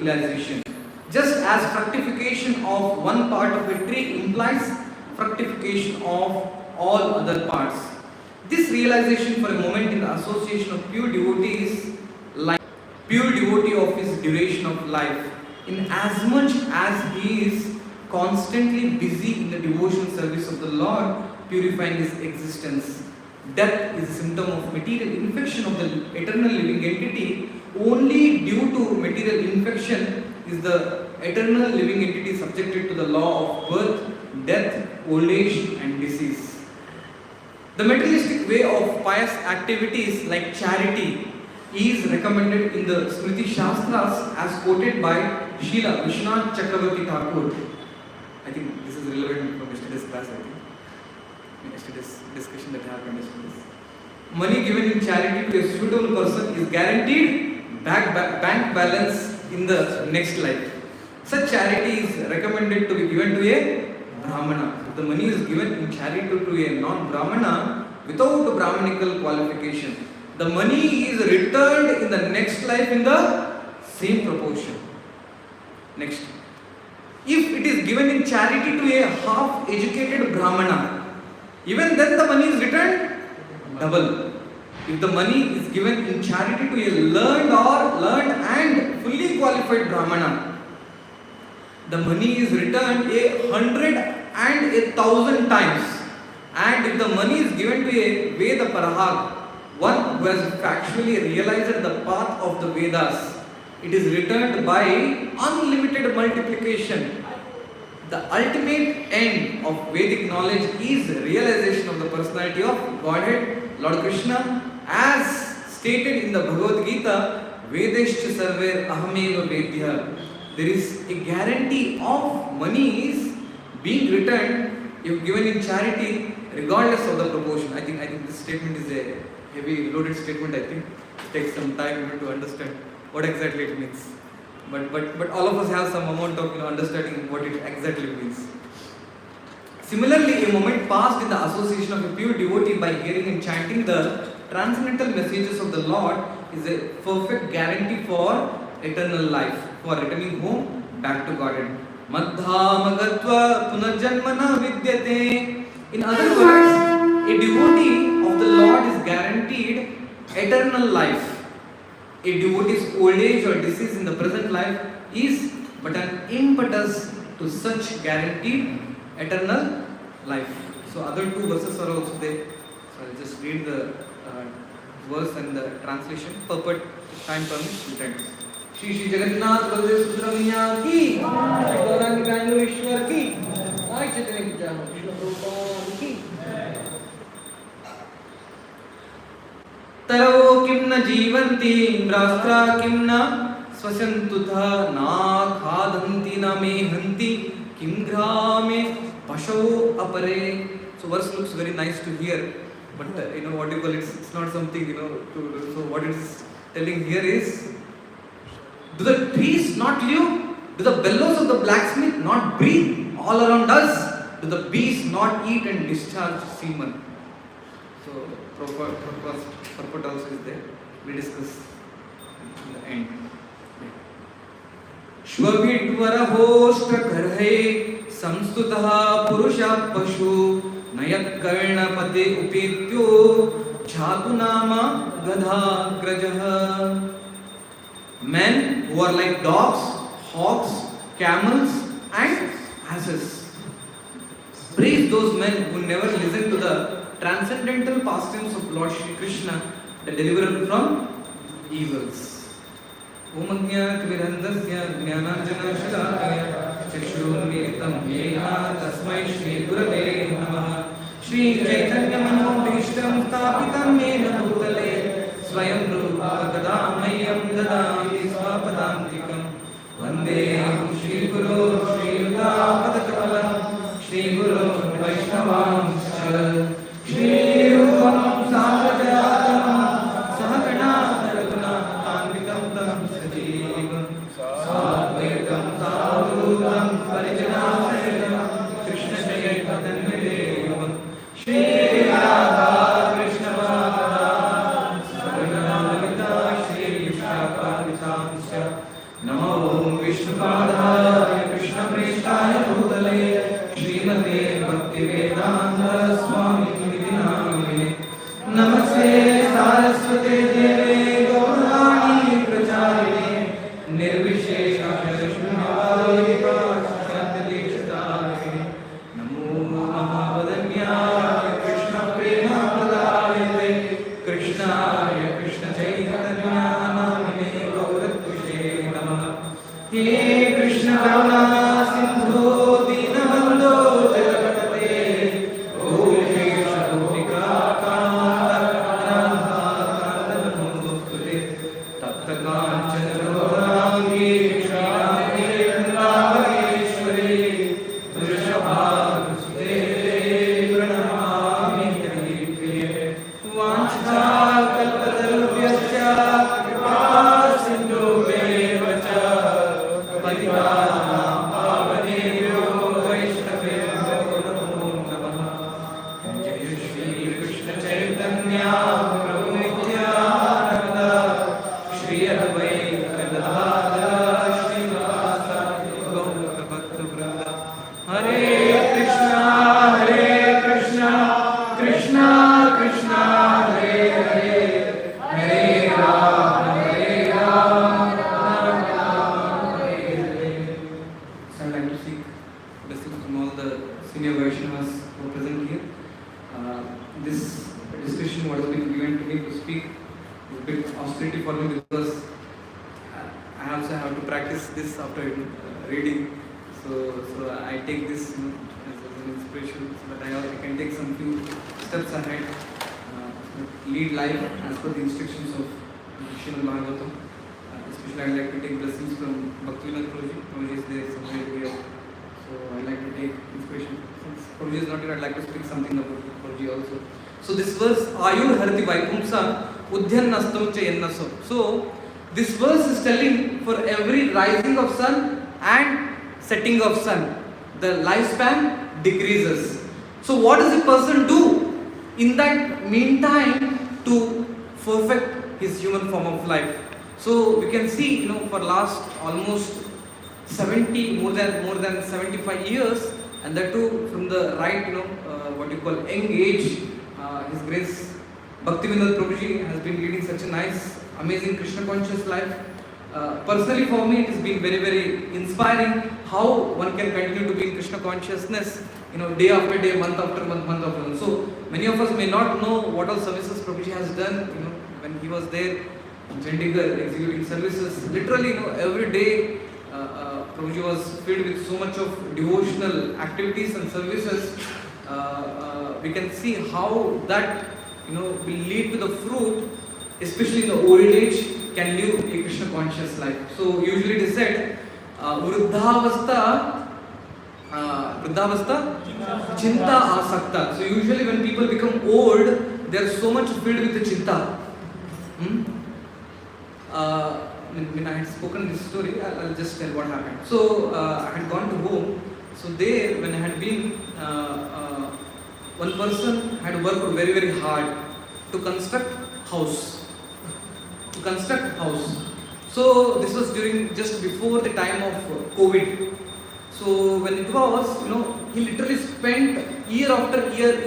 realization. Just as fructification of one part of a tree implies fructification of all other parts. This realization for a moment in the association of pure devotee is like pure devotee of his duration of life, in as much as he is constantly busy in the devotional service of the Lord, purifying his existence. Death is a symptom of material infection of the eternal living entity. Only due to material infection is the eternal living entity subjected to the law of birth, death, old age and disease. The materialistic way of pious activities like charity is recommended in the Smriti Shastras as quoted by Srila Vishwanath Chakravarti Thakur. I think this is relevant from yesterday's class, I think. Yesterday's discussion that happened yesterday. Money given in charity to a suitable person is guaranteed bank balance in the next life. Such charity is recommended to be given to a Brahmana. If the money is given in charity to a non-Brahmana without Brahmanical qualification, the money is returned in the next life in the same proportion. Next. If it is given in charity to a half-educated Brahmana, even then the money is returned double. If the money is given in charity to a learned and fully qualified Brahmana, the money is returned 100 and 1,000 times. And if the money is given to a Veda Parahag, one who has factually realized the path of the Vedas, it is returned by unlimited multiplication. The ultimate end of Vedic knowledge is realization of the personality of Godhead, Lord Krishna, as stated in the Bhagavad Gita, Vedeshcha sarver ahameva vedya. There is a guarantee of money is being returned if given in charity, regardless of the proportion. I think this statement is a heavy loaded statement. I think it takes some time to understand what exactly it means. But all of us have some amount of understanding what it exactly means. Similarly, a moment passed in the association of a pure devotee by hearing and chanting the transcendental messages of the Lord is a perfect guarantee for eternal life, for returning home back to Godhead. Madhamagatva punarjanmana vidyate. In other words, a devotee of the Lord is guaranteed eternal life. A devotee's old age or disease in the present life is but an impetus to such guaranteed eternal life. So other two verses are also there. So I'll just read the verse and the translation. Purport, time permits, intent. Shri Shri Jagannath Baladev Subramanya ki, Gauranga Ganeshwar ki, Sai Chaitanya Jaya, Krishna Prabhupada ki. Taro kim na jivanti, brastra kim na swasantutha, na khadhanti na mehanti, kim grame pasho apare. So verse looks very nice to hear, but what do you call it? It's not something so what it's telling here is, do the trees not live? Do the bellows of the blacksmith not breathe all around us? Do the bees not eat and discharge semen? So purport also is there. We discuss in the end. Shvavidvarahoshtra karhe samstutah purusha pashu nayat karnapate upetyo jhatunama gadha grajah. Men who are like dogs, hogs, camels and asses. Praise those men who never listen to the transcendental pastimes of Lord Shri Krishna, the deliverer from evils. Om Ajnat Virandasya Jnananjana Shalakaya Chakshurmilitam Yena Tasmai Shri Gurave Namaha. Shri Chaitanya Manobhishtam Stapitam Yena Bhutale Swayam Rupa Gadamayam Dadami Swapadantikam Vande Shri Guru Shri Yuta Padakala Shri Guru Vaishnavam Shal Shri Rupam Sahajatama Sahagana Raguna Anvikam Tam Sajeevam Sadvaitam Sadhutam Parijana Sahitam Krishna Chaitanya Devam Shri Radha Krishna Bhagavad Namo विष्णुपादाय कृष्णप्रेष्ठाय भूतले श्रीमते भक्तिवेदांत स्वामिनिधि नामिने नमस्ते सारस्वते देवे गौरवाणी प्रचारिणे निर्विशेष शून्यवादी पाश्चात्यदेशतारिणे नमो महावदन्याय कृष्ण प्रेम प्रदायते कृष्णाय कृष्ण चैतन्य नामिने गौरद्विषे नमः हे कृष्ण करुणा सिंधु दीनबन्धो जगत्पते गोपेश गोपिका कान्त नमोस्तुते तप्त काञ्चन गौराङ्गी क्षीराङ्गी वृन्दावनेश्वरी वृषभानुसुते प्रणमामि हरिप्रिये वाञ्छाकल्पतरुभ्यश्च कृपा सिन्धुभ्येव च पतितानां पावनेभ्यो वैष्णवेभ्यो नमो नमः जय श्री कृष्ण चैतन्य प्रभु नित्यानन्द श्री अद्वैत गदाधर श्रीवासादि गौरभक्तवृन्द हरे Krishna Krishna Krishna Hare Hare Hare Ram Ram Hare Hare. So I'd like to seek blessings from all the senior Vaishnavas who are present here. This discussion what has been given to me to speak is a bit austerity for me because I also have to practice this after reading. So I take this as an inspiration so that I can take some few steps ahead, lead life as per the instructions of Srimad Bhagavatam. Especially I like to take blessings from Bhaktivinoda Prabhu. Prabhu is there somewhere here. So I like to take inspiration. Since Prabhu is not here, I'd like to speak something about Prabhu also. So this verse, Ayur Harati Vaikumsa Udhyan Nastam Chayannaso. So this verse is telling for every rising of sun and setting of sun, the lifespan decreases. So what does a person do in that meantime to perfect his human form of life? So we can see, for last almost 70, more than 75 years, and that too from the right, what you call young age, His Grace Bhaktivinoda Prabhuji has been leading such a nice, amazing Krishna conscious life. Personally for me it has been very, very inspiring how one can continue to be in Krishna consciousness, day after day, month after month, month after month. So many of us may not know what all services Prabhuji has done, when he was there in Chandigarh executing services. Literally, every day Prabhuji was filled with so much of devotional activities and services. We can see how that will lead to the fruit, especially in the old age, can live a Krishna conscious life. So usually it is said, Vruddhavastha Chinta Asakta. So usually when people become old, they are so much filled with the Chinta. When I had spoken this story, I'll just tell what happened. So I had gone to home. So there, when I had been, one person had worked very, very hard to construct house. So this was during just before the time of COVID. So when it was, he literally spent year after year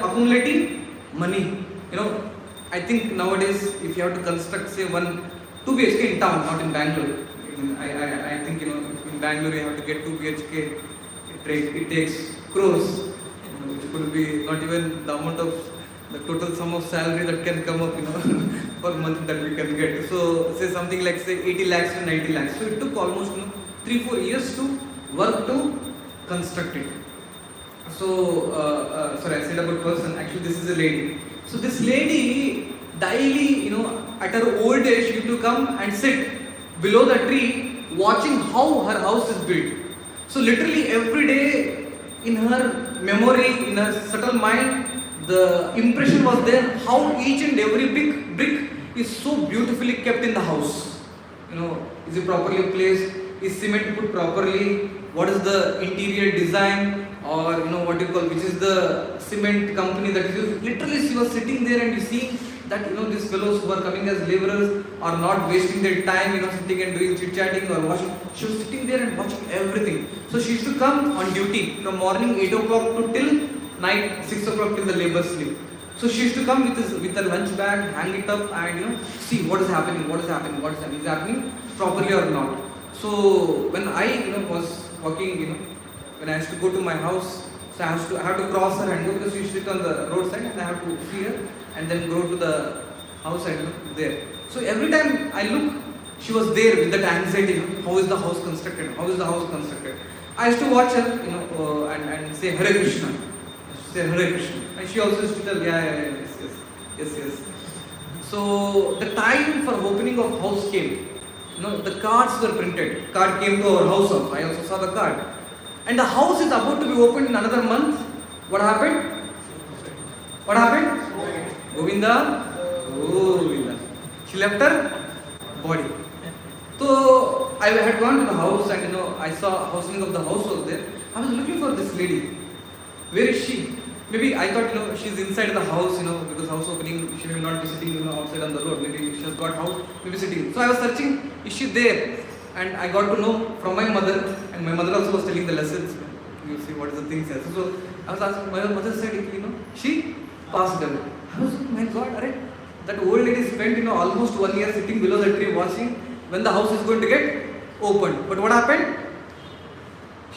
accumulating money. I think nowadays if you have to construct say 2 BHK in town, not in Bangalore. I think in Bangalore you have to get 2 BHK. It takes crores, which could be not even the amount of the total sum of salary that can come up, per month that we can get. So say something like say 80 lakhs to 90 lakhs. So it took almost 3-4 years to work to construct it. So sorry, I said about person. Actually, this is a lady. So this lady daily, at her old age, she used to come and sit below the tree, watching how her house is built. So literally every day, in her memory, in her subtle mind, the impression was there how each and every brick is so beautifully kept in the house. Is it properly placed? Is cement put properly? What is the interior design? Or which is the cement company that is used? Literally she was sitting there and you see that these fellows who are coming as laborers are not wasting their time sitting and doing chit chatting or watching. She was sitting there and watching everything. So she used to come on duty from morning 8 o'clock to till night 6 o'clock till the labor sleep. So she used to come with her lunch bag, hang it up and see what is happening, is happening properly or not. So when I was working, when I used to go to my house, so I have to cross her and go, because she sit on the roadside and I have to see her and then go to the house and there. So every time I look, she was there with that anxiety, how is the house constructed? I used to watch her, and say Hare Krishna. Say Hare Krishna. And she also used to tell, yes. So the time for opening of house came. The cards were printed. Card came to our house also. I also saw the card. And the house is about to be opened in another month. What happened? Govinda. She left her body. So I had gone to the house and I saw housing of the house was there. I was looking for this lady. Where is she? Maybe I thought she's inside the house, because house opening she may not be sitting outside on the road. Maybe she has got house, maybe sitting. So I was searching, is she there? And I got to know from my mother, and my mother also was telling the lessons. You see what is the thing says. So I was asking, my mother said, she passed away. I was like, my God, that old lady spent almost 1 year sitting below the tree watching when the house is going to get opened. But what happened?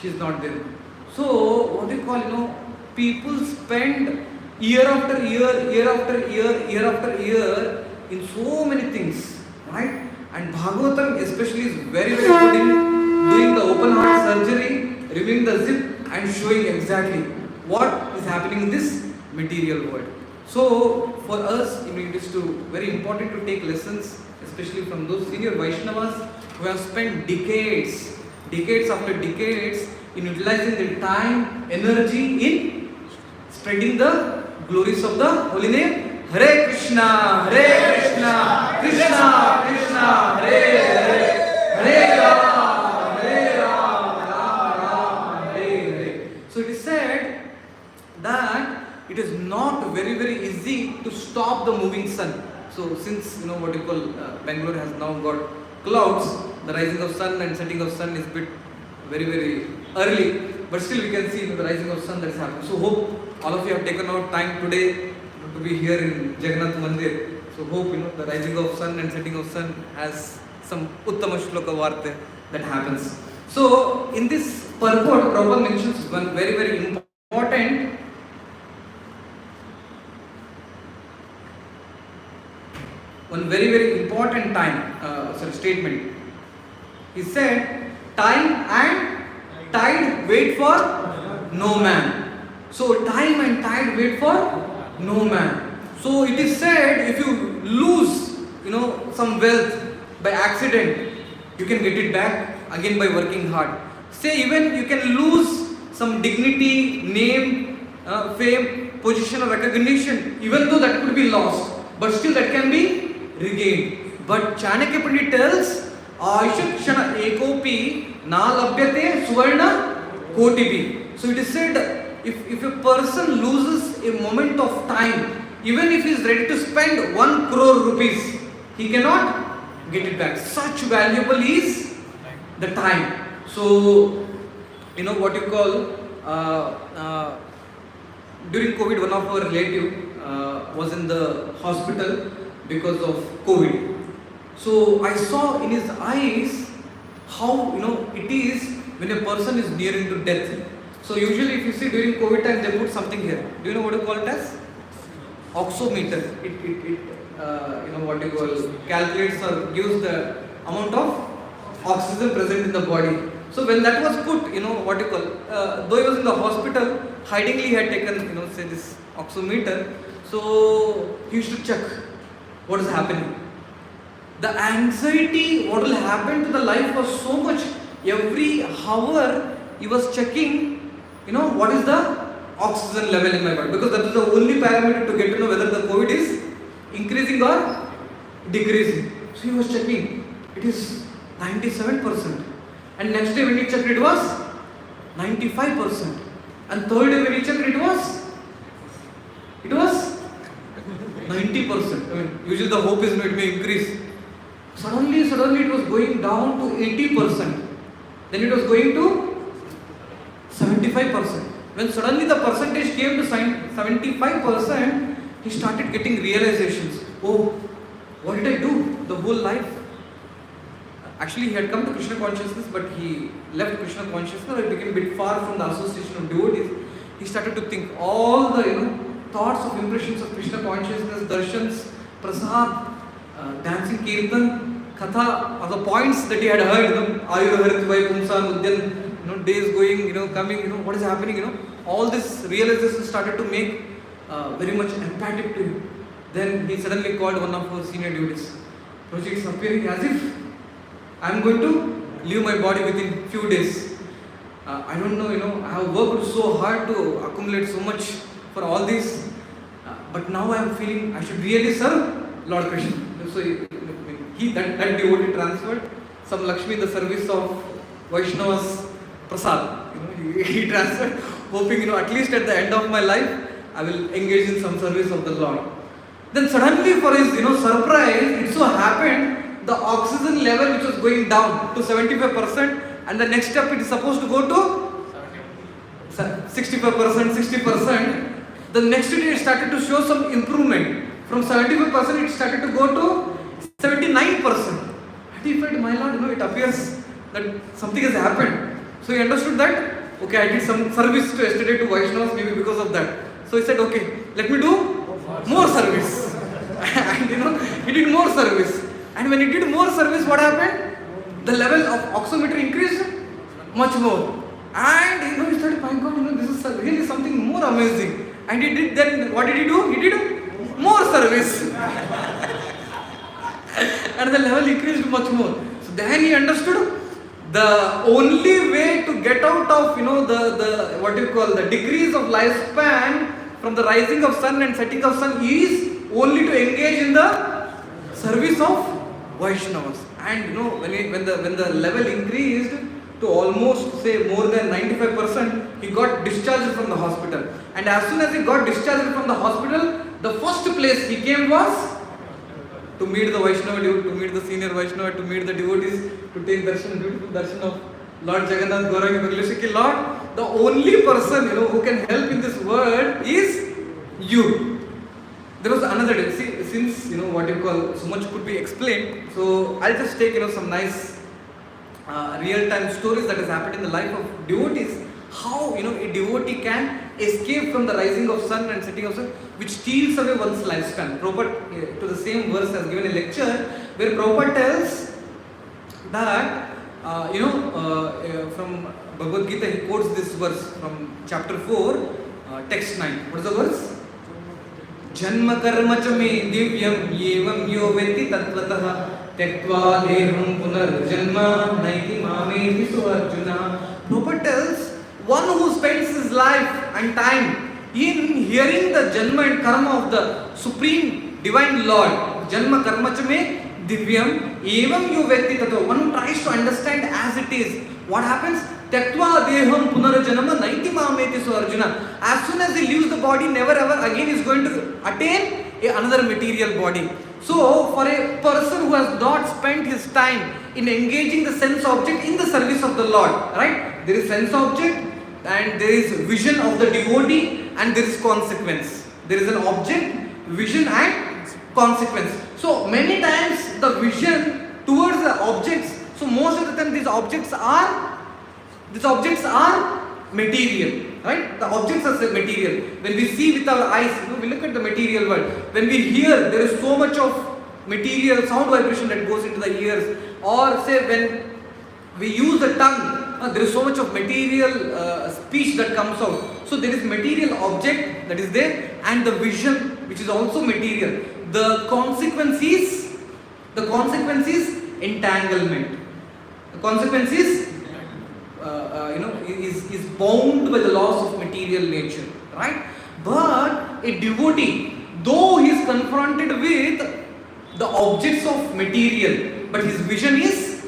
She is not there. So what do you call, people spend year after year in so many things, right? And Bhagavatam especially is very, very good in doing the open heart surgery, removing the zip and showing exactly what is happening in this material world. So for us, it is very important to take lessons, especially from those senior Vaishnavas who have spent decades after decades in utilizing their time, energy in spreading the glories of the holy name. Hare Krishna, Krishna Krishna, Hare Rama, Rama, Hare. So it is said that it is not very, very easy to stop the moving sun. So since Bangalore has now got clouds, the rising of sun and setting of sun is a bit very, very early, but still we can see the rising of sun that is happening. So hope all of you have taken out time today to be here in Jagannath Mandir. So hope the rising of sun and setting of sun has some uttama shloka varta that happens. So in this purport, Prabhu mentions one very, very important statement. He said, time and tide wait for no man. So time and tide wait for no man. So it is said, if you lose some wealth by accident, you can get it back again by working hard. Say even you can lose some dignity, name, fame, position or recognition, even though that could be lost, but still that can be regained. But Chanakya Pandit tells, Aisha Kshana Ekopi Na Labhyate Suvarna Kotibi. So it is said, if a person loses a moment of time, even if he is ready to spend 1 crore rupees, he cannot get it back. Such valuable is the time. So, what you call, during COVID, one of our relative was in the hospital because of COVID. So I saw in his eyes how it is when a person is nearing to death. So usually if you see during COVID time they put something here. Do you know what you call it as? Oximeter. It what you call calculates or gives the amount of oxygen present in the body. So when that was put, what you call, though he was in the hospital, hidingly he had taken, say this oximeter. So he used to check what is happening. The anxiety, what will happen to the life was so much. Every hour he was checking, what is the oxygen level in my body, because that is the only parameter to get to know whether the COVID is increasing or decreasing. So he was checking, it is 97%. And next day when he checked it was 95%. And third day when he checked it was 90%. I mean, usually the hope is it may increase. Suddenly it was going down to 80%. Then it was going to 75%. When suddenly the percentage came to 75%, he started getting realizations. Oh, what did I do the whole life? Actually, he had come to Krishna consciousness, but he left Krishna consciousness. It became a bit far from the association of devotees. He started to think all the thoughts of impressions of Krishna consciousness, darshans, prasad, dancing kirtan, katha, are the points that he had heard. Ayur Haritva Pumsan Udyan, days going, coming. What is happening? All this realization started to make very much emphatic to him. Then he suddenly called one of our senior devotees. Prabhuji, it's appearing as if I am going to leave my body within few days. I don't know, I have worked so hard to accumulate so much for all this. But now I am feeling I should really serve Lord Krishna. So that devotee transferred some Lakshmi in the service of Vaishnava's Prasad. He transferred, hoping at least at the end of my life I will engage in some service of the Lord. Then suddenly, for his surprise, it so happened the oxygen level which was going down to 75%, and the next step it is supposed to go to 65%, 60%. The next day it started to show some improvement. From 75% it started to go to 79%. And he felt, my Lord, it appears that something has happened. So he understood that, okay, I did some service yesterday to Vaishnavas, maybe because of that. So he said, okay, let me do more service. And he did more service. And when he did more service, what happened? The level of oximeter increased much more. And he started, my God, this is really something more amazing. And he did then, what did he do? He did more service. And the level increased much more. So then he understood the only way to get out of the what you call the degrees of lifespan from the rising of sun and setting of sun is only to engage in the service of Vaishnavas. And when the level increased to almost say more than 95%, he got discharged from the hospital. And as soon as he got discharged from the hospital, the first place he came was to meet the Vaishnava, to meet the senior Vaishnava, to meet the devotees, to take darshan, beautiful darshan of Lord Jagannath Gauranga Bhagavati. Lord, the only person who can help in this world is you. There was another day. See, since what you call so much could be explained, so I'll just take some nice real-time stories that has happened in the life of devotees. How a devotee can escape from the rising of sun and setting of sun, which steals away one's lifespan. Prabhupada, to the same verse, has given a lecture where Prabhupada tells that from Bhagavad Gita, he quotes this verse from chapter 4, text 9. What is the verse? Janma karma cha me divyam yevam yo veti tatvatah tektva deham punar janma naiti mameti so Arjuna. Prabhupada tells, one who spends his life and time in hearing the janma and karma of the Supreme Divine Lord, janma karma cha me divyam evam yo veti tatva, one who tries to understand as it is, what happens? Tektva deham punarjanama naiti mameti so Arjuna. As soon as he leaves the body, never ever again is going to attain another material body. So, for a person who has not spent his time in engaging the sense object in the service of the Lord, right? There is sense object and there is vision of the devotee and there is consequence. There is an object, vision and consequence. So, many times the vision towards the objects, so most of the time these objects are material, right? The objects are material. When we see with our eyes, we look at the material world. When we hear, there is so much of material sound vibration that goes into the ears. Or say when we use the tongue, there is so much of material speech that comes out. So there is material object that is there and the vision which is also material. The consequence is entanglement. The consequence is is bound by the laws of material nature, right? But a devotee, though he is confronted with the objects of material, but his vision is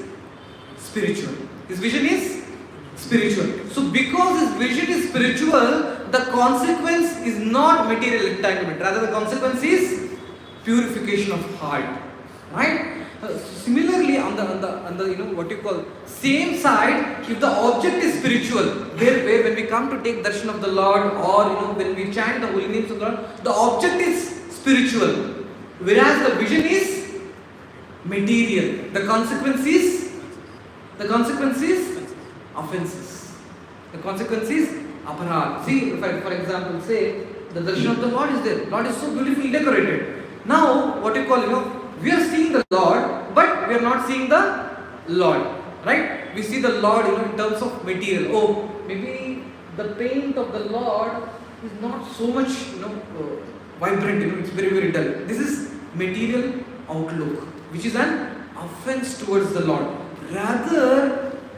spiritual. His vision is spiritual. So because his vision is spiritual, the consequence is not material entanglement. Rather, the consequence is purification of heart, right? Similarly, on the what you call same side, if the object is spiritual, where when we come to take darshan of the Lord, or when we chant the holy names of the Lord, the object is spiritual, whereas the vision is material. The consequence is offenses. The consequence is aparad. See, if I, for example, say the darshan of the Lord is there. Lord is so beautifully decorated. Now, what you call, we are seeing the Lord, but we are not seeing the Lord, right? We see the Lord, in terms of material. Oh, maybe the paint of the Lord is not so much, vibrant. It's very, very dull. This is material outlook, which is an offense towards the Lord. Rather,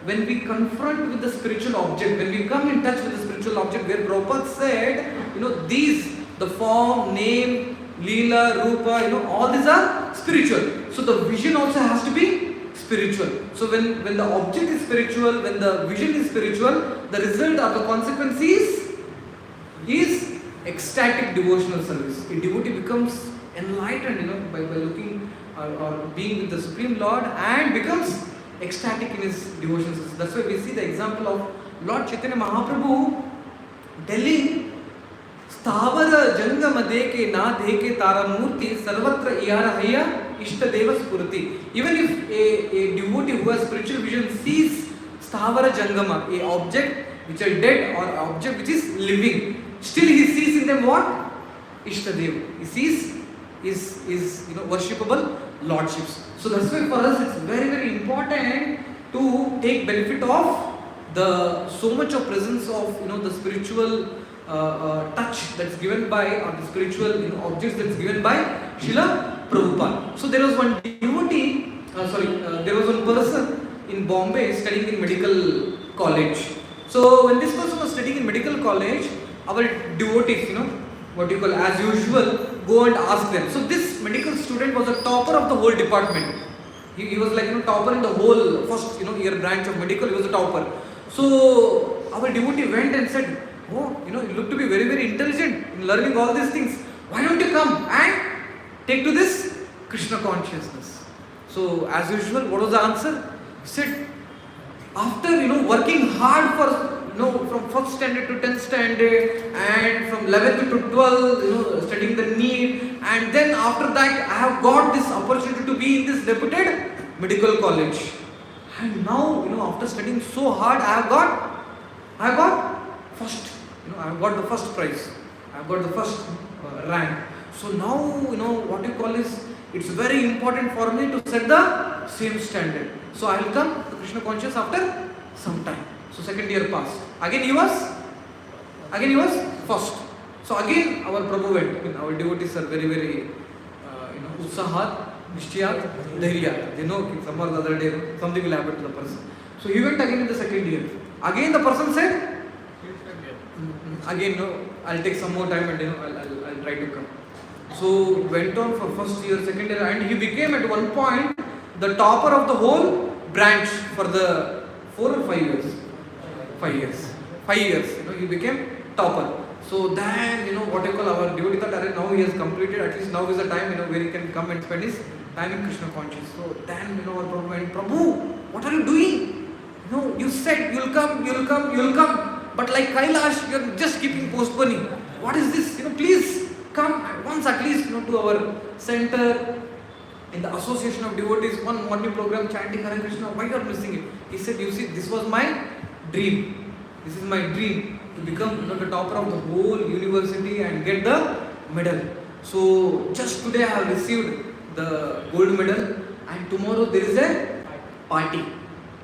when we confront with the spiritual object, when we come in touch with the spiritual object, where Prabhupada said, these, the form, name, Leela, Rupa, all these are spiritual. So the vision also has to be spiritual. So when the object is spiritual, when the vision is spiritual, the result or the consequence is ecstatic devotional service. A devotee becomes enlightened, by looking or being with the Supreme Lord, and becomes ecstatic in his devotional service. That's why we see the example of Lord Chaitanya Mahaprabhu telling Stavara Jangama Deke Na Deke Taramurti Sarvatra Iyarahaya Ishtadeva Spurti. Even if a devotee who has spiritual vision sees Stavara Jangama, a object which is dead or object which is living, still he sees in them what? Ishtadeva. He sees is worshipable lordships. So that's why for us it's very, very important to take benefit of the so much of presence of the spiritual touch that's given by, or the spiritual objects that's given by Srila Prabhupada. So there was one devotee, there was one person in Bombay studying in medical college. So when this person was studying in medical college, our devotees, what you call as usual, go and ask them. So this medical student was a topper of the whole department. He was like topper in the whole first year branch of medical. He was a topper. So our devotee went and said, oh, you look to be very, very intelligent in learning all these things. Why don't you come and take to this Krishna consciousness? So as usual, what was the answer? He said, after working hard for from first standard to 10th standard, and from 11th to 12th, studying the NEET, and then after that I have got this opportunity to be in this reputed medical college. And now, after studying so hard, I have got first. I have got the first prize. I have got the first rank. So now, what you call is, it's very important for me to set the same standard. So I will come to Krishna conscious after some time. So second year passed. Again he was first. So again our Prabhu went. Our devotees are very, very, utsahat, nishtiyat, dhairya. They know some or the other day something will happen to the person. So he went again in the second year. Again the person said, again no, I'll take some more time and I'll try to come. So went on for first year, second year, and he became at one point the topper of the whole branch for the 4 or 5 years. 5 years. 5 years. He became topper. So then, what you call our devotee thought, now he has completed, at least now is the time, where he can come and spend his time in Krishna conscious. So then, our Prabhu went, Prabhu, what are you doing? You said you'll come. But like Kailash, you're just keeping postponing. What is this? Please come once at least, to our center, in the association of devotees, one morning program chanting Hare Krishna. Why you are missing it? He said, you see, this was my dream. This is my dream, to become the topper of the whole university and get the medal. So just today I have received the gold medal, and tomorrow there is a party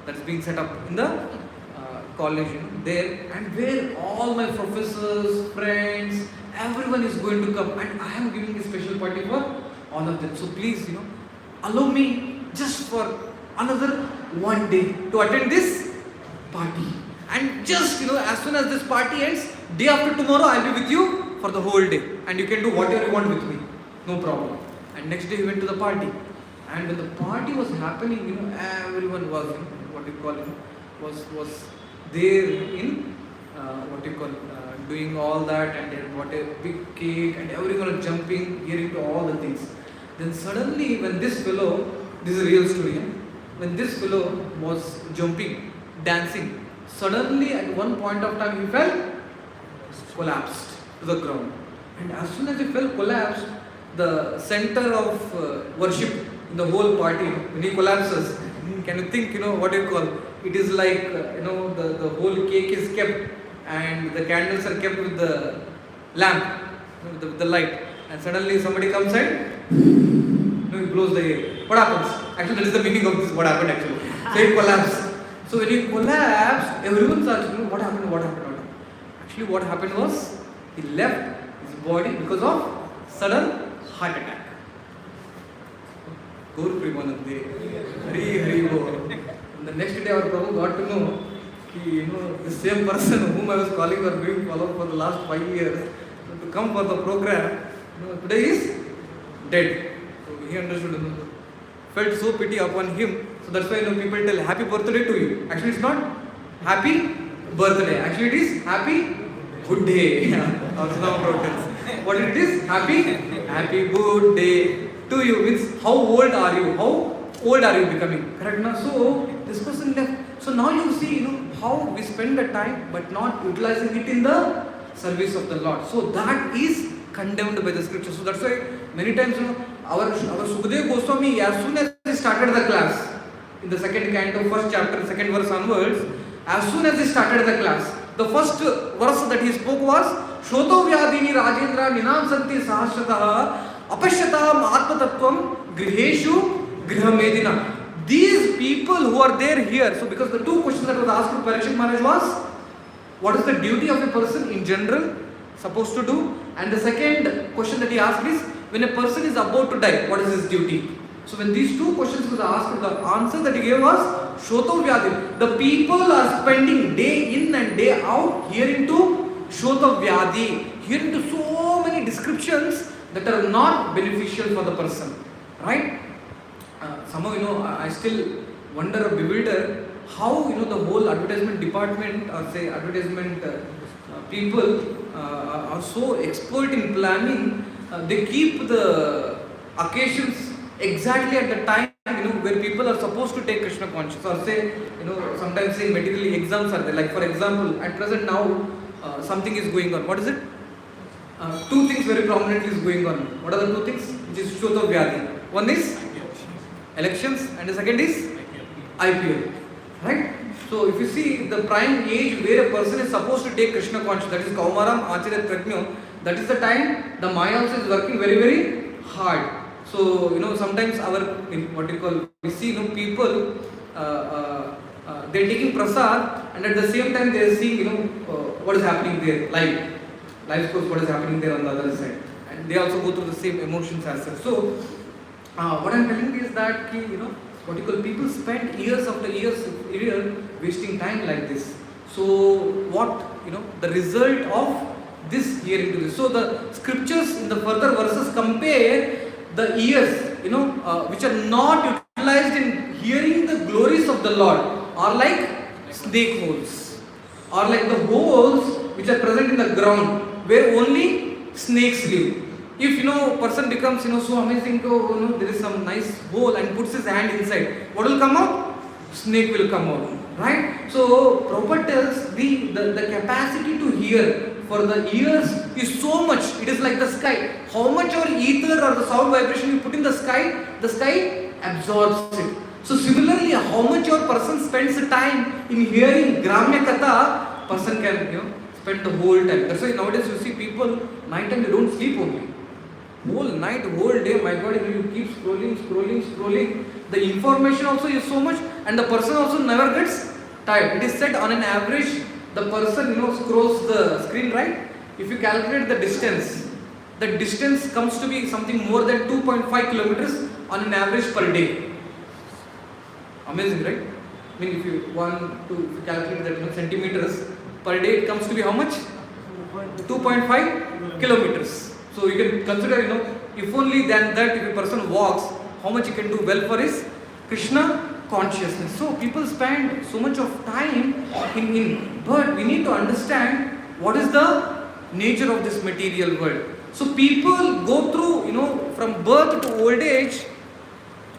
that's being set up in the college, there, and where all my professors, friends, everyone is going to come, and I am giving a special party for all of them. So please, allow me just for another one day to attend this party. And just, as soon as this party ends, day after tomorrow, I'll be with you for the whole day. And you can do whatever you want with me. No problem. And next day he went to the party. And when the party was happening, everyone was, was there in, doing all that, and they bought a big cake, and everyone was jumping, hearing to all the things. Then suddenly when this fellow, this is a real story, when this fellow was jumping, dancing, suddenly at one point of time he fell, collapsed to the ground. And as soon as he fell, collapsed, the center of worship in the whole party, when he collapses, can you think, what do you call? It is like, the whole cake is kept and the candles are kept with the lamp, with the light. And suddenly somebody comes and he blows the air. What happens? Actually, that is the meaning of this, what happened actually. So it collapsed. So when he collapsed, everyone started, what happened? Actually, what happened was, he left his body because of sudden heart attack. Gaur Premanande, Hari Hari Bo. The next day our Prabhu got to know, the same person whom I was calling or being followed for the last 5 years to come for the program, today is dead. So he understood, felt so pity upon him. So that's why people tell happy birthday to you. Actually, it's not happy birthday. Actually, it is happy good day. What it is? Happy good day to you. Means how old are you? How old are you becoming? Correct now? So this person left. So now you see, how we spend the time but not utilizing it in the service of the Lord. So that is condemned by the scripture. So that's why many times, our Sukadeva Goswami, as soon as he started the class, in the second canto, first chapter, second verse onwards, as soon as he started the class, the first verse that he spoke was Shoto Vyadini Rajendra Ninam Santi Sahasrataha Apashyatam Atma Tattvam Griheshu Grihamedina. These people who are there here, so because the two questions that was asked to Parikshit Maharaj was, what is the duty of a person in general supposed to do? And the second question that he asked is, when a person is about to die, what is his duty? So when these two questions was asked, the answer that he gave was Shoto Vyadi. The people are spending day in and day out hearing to Shoto Vyadi, hearing to so many descriptions that are not beneficial for the person. Right? Somehow, I still wonder or bewilder how, the whole advertisement department or say advertisement people are so expert in planning. They keep the occasions exactly at the time, where people are supposed to take Krishna conscious, or say, sometimes say materially exams are there. Like for example, at present now, something is going on. What is it? Two things very prominently is going on. What are the two things? Which is Shota Vyadi. One is elections and the second is IPL. Right? So if you see the prime age where a person is supposed to take Krishna conscious, that is Kaumaram, Acharya, Prajna, that is the time the Maya also is working very, very hard. So, sometimes we see, people, they are taking prasad and at the same time they are seeing, what is happening there, live course, what is happening there on the other side. And they also go through the same emotions as such. So, what I am telling is that, people spend years after years wasting time like this. So, what, the result of this hearing to this. So, the scriptures in the further verses compare the ears, which are not utilized in hearing the glories of the Lord, are like snake holes, or like the holes which are present in the ground where only snakes live. If person becomes so amazing, there is some nice hole and puts his hand inside, what will come out? Snake will come out, right? So Prabhupada tells the capacity to hear for the ears is so much. It is like the sky. How much our ether or the sound vibration you put in the sky absorbs it. So similarly, how much your person spends time in hearing Gramya Katha, person can spend the whole time. That's why nowadays you see people night and they don't sleep only. Whole night, whole day, my God, you keep scrolling. The information also is so much, and the person also never gets tired. It is said on an average, the person scrolls the screen, right? If you calculate the distance comes to be something more than 2.5 kilometers on an average per day. Amazing, right? I mean, if you want to calculate that centimeters per day, it comes to be how much? 2.5 kilometers. So you can consider, if only than that, if a person walks, how much he can do well for his Krishna consciousness. So people spend so much of time in, but we need to understand what is the nature of this material world. So people go through, from birth to old age,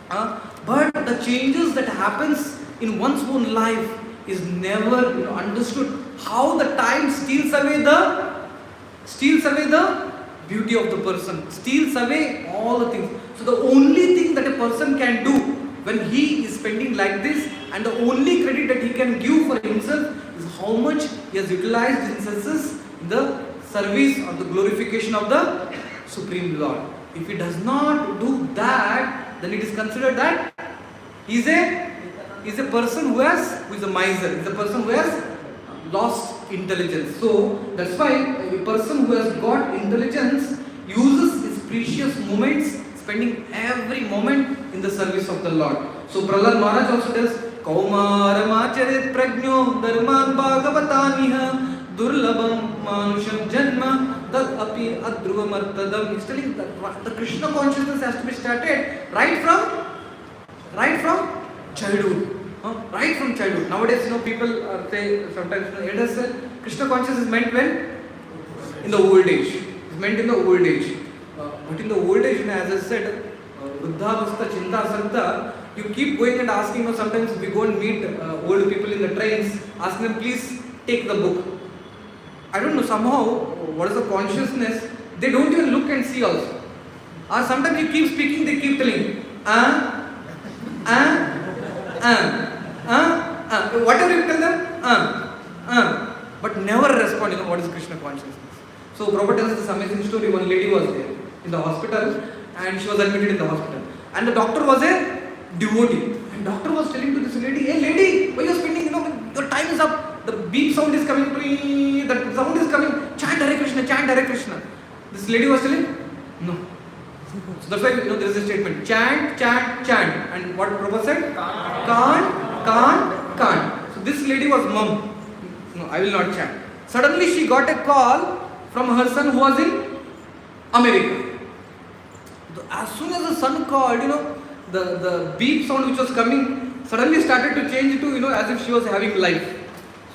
but the changes that happens in one's own life is never understood. How the time steals away the beauty of the person, steals away all the things. So the only thing that a person can do when he is spending like this, and the only credit that he can give for himself, is how much he has utilized his senses in the service or the glorification of the Supreme Lord. If he does not do that, then it is considered that he is a person who is a miser, is a person who has lost intelligence. So that's why a person who has got intelligence uses his precious moments, spending every moment in the service of the Lord. So Prahlad Maharaj also tells, Kaumaramacharit prajno dharman bhagavataniha durlabam manusham janma tad api adruvamartadam. He's telling that the Krishna consciousness has to be started right from childhood. Right from childhood. Nowadays, people say sometimes, elders say Krishna consciousness is meant when? In the old age. It's meant in the old age. But in the old age, as I said, Vruddhavastha Chinta Santa, you keep going and asking, sometimes we go and meet old people in the trains, asking them, please take the book. I don't know, somehow, what is the consciousness? They don't even look and see also. Or sometimes you keep speaking, they keep telling, whatever you tell them, but never respond, what is Krishna consciousness. So Prabhupada tells this amazing story. One lady was there in the hospital, and she was admitted in the hospital, and the doctor was a devotee, and doctor was telling to this lady, hey lady, why you are spending, your time is up, the beep sound is coming, that sound is coming, chant Hare Krishna, chant Hare Krishna. This lady was telling, no. So that's why there is a statement, chant, chant, chant, and what Prabhupada said? Can't. So this lady was mum. No, I will not chant. Suddenly she got a call from her son who was in America. As soon as the son called, the beep sound which was coming suddenly started to change to, as if she was having life.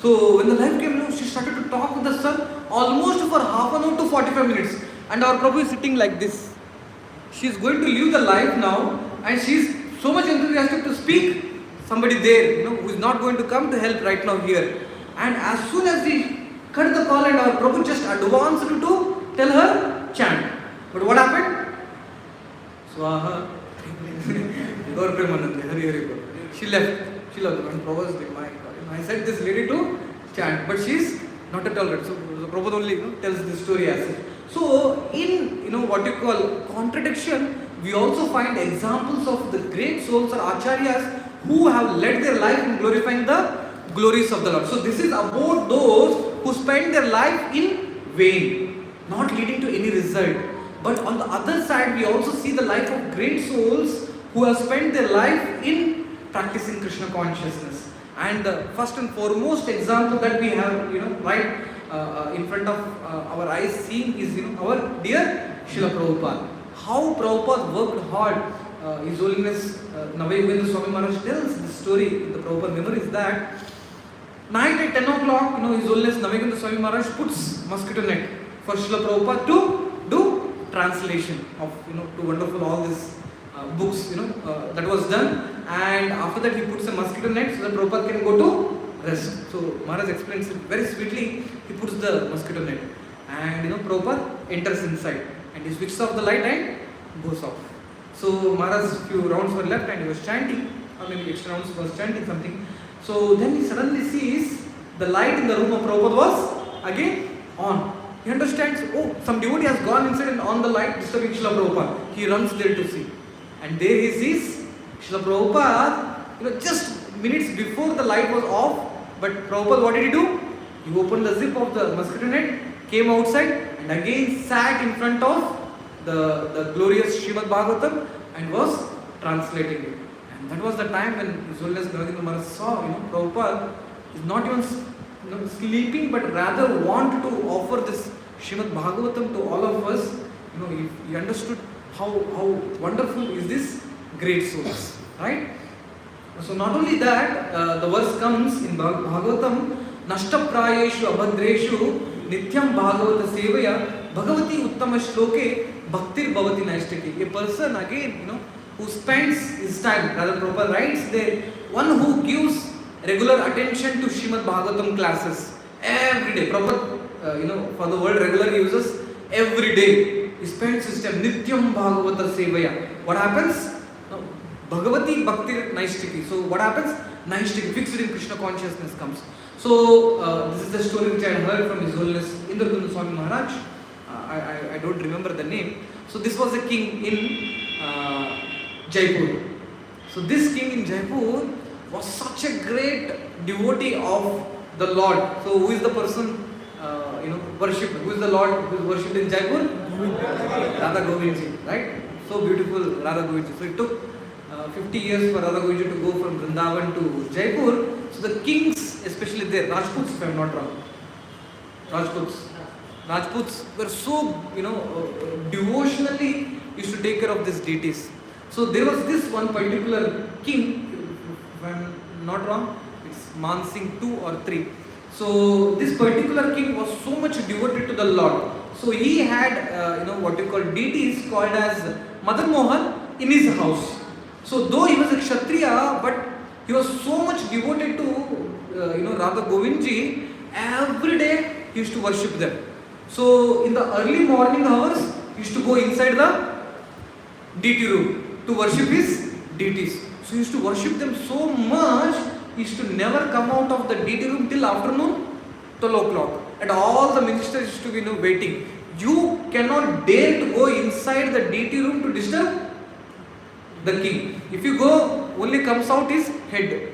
So when the life came, she started to talk with the son almost for half an hour to 45 minutes. And our Prabhu is sitting like this. She is going to live the life now, and she is so much enthusiastic to speak. Somebody there, who is not going to come to help right now here. And as soon as he cut the call, and our Prabhu just advanced to tell her chant. But what happened? Swaha. She left. And Prabhu was like, my God. I said this lady to chant, but she is not at all right. So Prabhu only tells this story as such. So in what you call contradiction, we also find examples of the great souls or acharyas who have led their life in glorifying the glories of the Lord. So this is about those who spend their life in vain, not leading to any result. But on the other side, we also see the life of great souls who have spent their life in practicing Krishna consciousness. And the first and foremost example that we have, right in front of our eyes seeing is, our dear Srila Prabhupada. How Prabhupada worked hard. His Holiness Navayugendra Swami Maharaj tells this story in the Prabhupada memories that night at 10 o'clock, His Holiness Navayugendra Swami Maharaj puts mosquito net for Srila Prabhupada to do translation of, to wonderful all these books, that was done. And after that he puts a mosquito net so that Prabhupada can go to rest. So Maharaj explains it very sweetly. He puts the mosquito net, and Prabhupada enters inside, and he switches off the light and goes off. So Maharaj's few rounds were left, and he was chanting, or maybe extra rounds was chanting something. So then he suddenly sees the light in the room of Prabhupada was again on. He understands, some devotee has gone inside and on the light disturbing Srila Prabhupada. He runs there to see, and there he sees Srila Prabhupada, just minutes before the light was off. But Prabhupada, what did he do? He opened the zip of the mosquito net, came outside, and again sat in front of the glorious Srimad Bhagavatam and was translating it. And that was the time when His Holiness Navadvip Maharaj saw, Prabhupada is not even sleeping, but rather want to offer this Srimad Bhagavatam to all of us. He understood how wonderful is this great souls, right? So not only that, the verse comes in Bhagavatam, Nashtaprayeshu abhadreshu nityam bhagavata sevaya Bhagavati Uttama Shloke Bhaktir Bhavati Naishtaki. A person again, who spends his time, rather Prabhupada writes there, one who gives regular attention to Srimad Bhagavatam classes every day. Prabhupada, for the word regular he uses every day. He spends his time Nityam Bhagavata Sevaya. What happens? Bhagavati Bhakti Naishtiki. So what happens? Naishtiki, fixed in Krishna consciousness comes. So this is the story which I heard from His Holiness Indrakunda Swami Maharaj. I don't remember the name. So this was a king in Jaipur. So this king in Jaipur was such a great devotee of the Lord. So who is the person worshipped? Who is the Lord who is worshipped in Jaipur? Radha Govindji, right? So beautiful Radha Govindji. So it took 50 years for Radha Govindji to go from Vrindavan to Jaipur. So the kings, especially there, Rajputs, if I am not wrong, Rajputs were so devotionally used to take care of these deities. So there was this one particular king, if I am not wrong, it's Man Singh 2 or 3. So this particular king was so much devoted to the Lord. So he had what you call deities called as Madan Mohan in his house. So though he was a Kshatriya, but he was so much devoted to Radha Govindji, every day he used to worship them. So in the early morning hours, he used to go inside the deity room to worship his deities. So he used to worship them so much, he used to never come out of the deity room till afternoon, 12 o'clock. And all the ministers used to be waiting. You cannot dare to go inside the deity room to disturb the king. If you go, only comes out his head.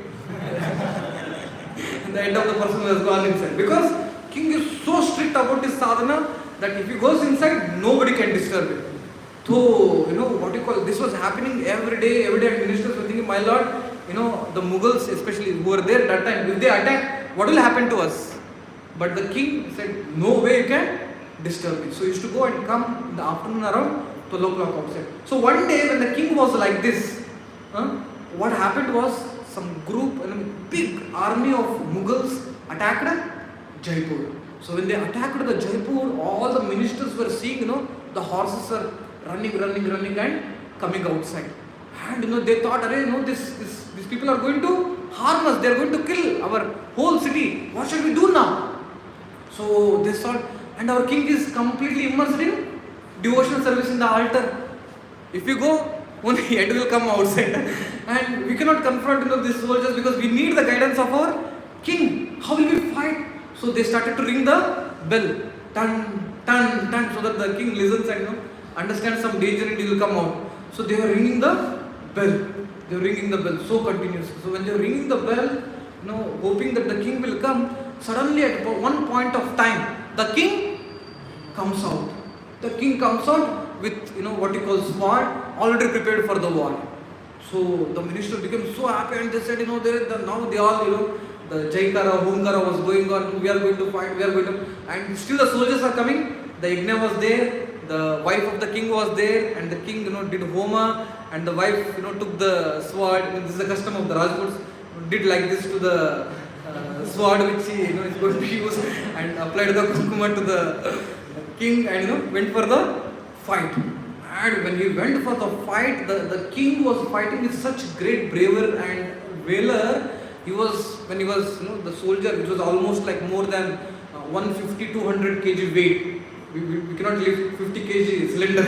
And the head of the person who has gone inside. Because king is so strict about his sadhana that if he goes inside, nobody can disturb him. So, this was happening every day and ministers were thinking, my lord, the Mughals especially who were there that time, if they attack, what will happen to us? But the king said, no way you can disturb me. So he used to go and come in the afternoon around 12 o'clock outside. So one day when the king was like this, what happened was some group, big army of Mughals attacked Jaipur. So when they attacked the Jaipur, all the ministers were seeing, the horses are running and coming outside. And they thought, these people are going to harm us, they are going to kill our whole city. What shall we do now? So they thought, and our king is completely immersed in devotional service in the altar. If you go, only head will come outside. And we cannot confront these soldiers because we need the guidance of our king. How will we fight? So they started to ring the bell. Tan, tan, tan, so that the king listens and understands some danger and he will come out. So they were ringing the bell. They were ringing the bell so continuously. So when they were ringing the bell, hoping that the king will come, suddenly at one point of time, the king comes out. The king comes out with what you call sword, already prepared for the war. So the minister became so happy and they said, now they all, the Jaikara, Hungara was going on, we are going to fight, and still the soldiers are coming. The Yajna was there, the wife of the king was there, and the king did Homa, and the wife took the sword. This is the custom of the Rajputs, did like this to the sword which he is going to use, and applied the kumkumar to the king and went for the fight. And when he went for the fight, the king was fighting with such great bravery and valor. When he was the soldier, which was almost like more than 150-200 kg weight. We cannot lift 50 kg cylinder.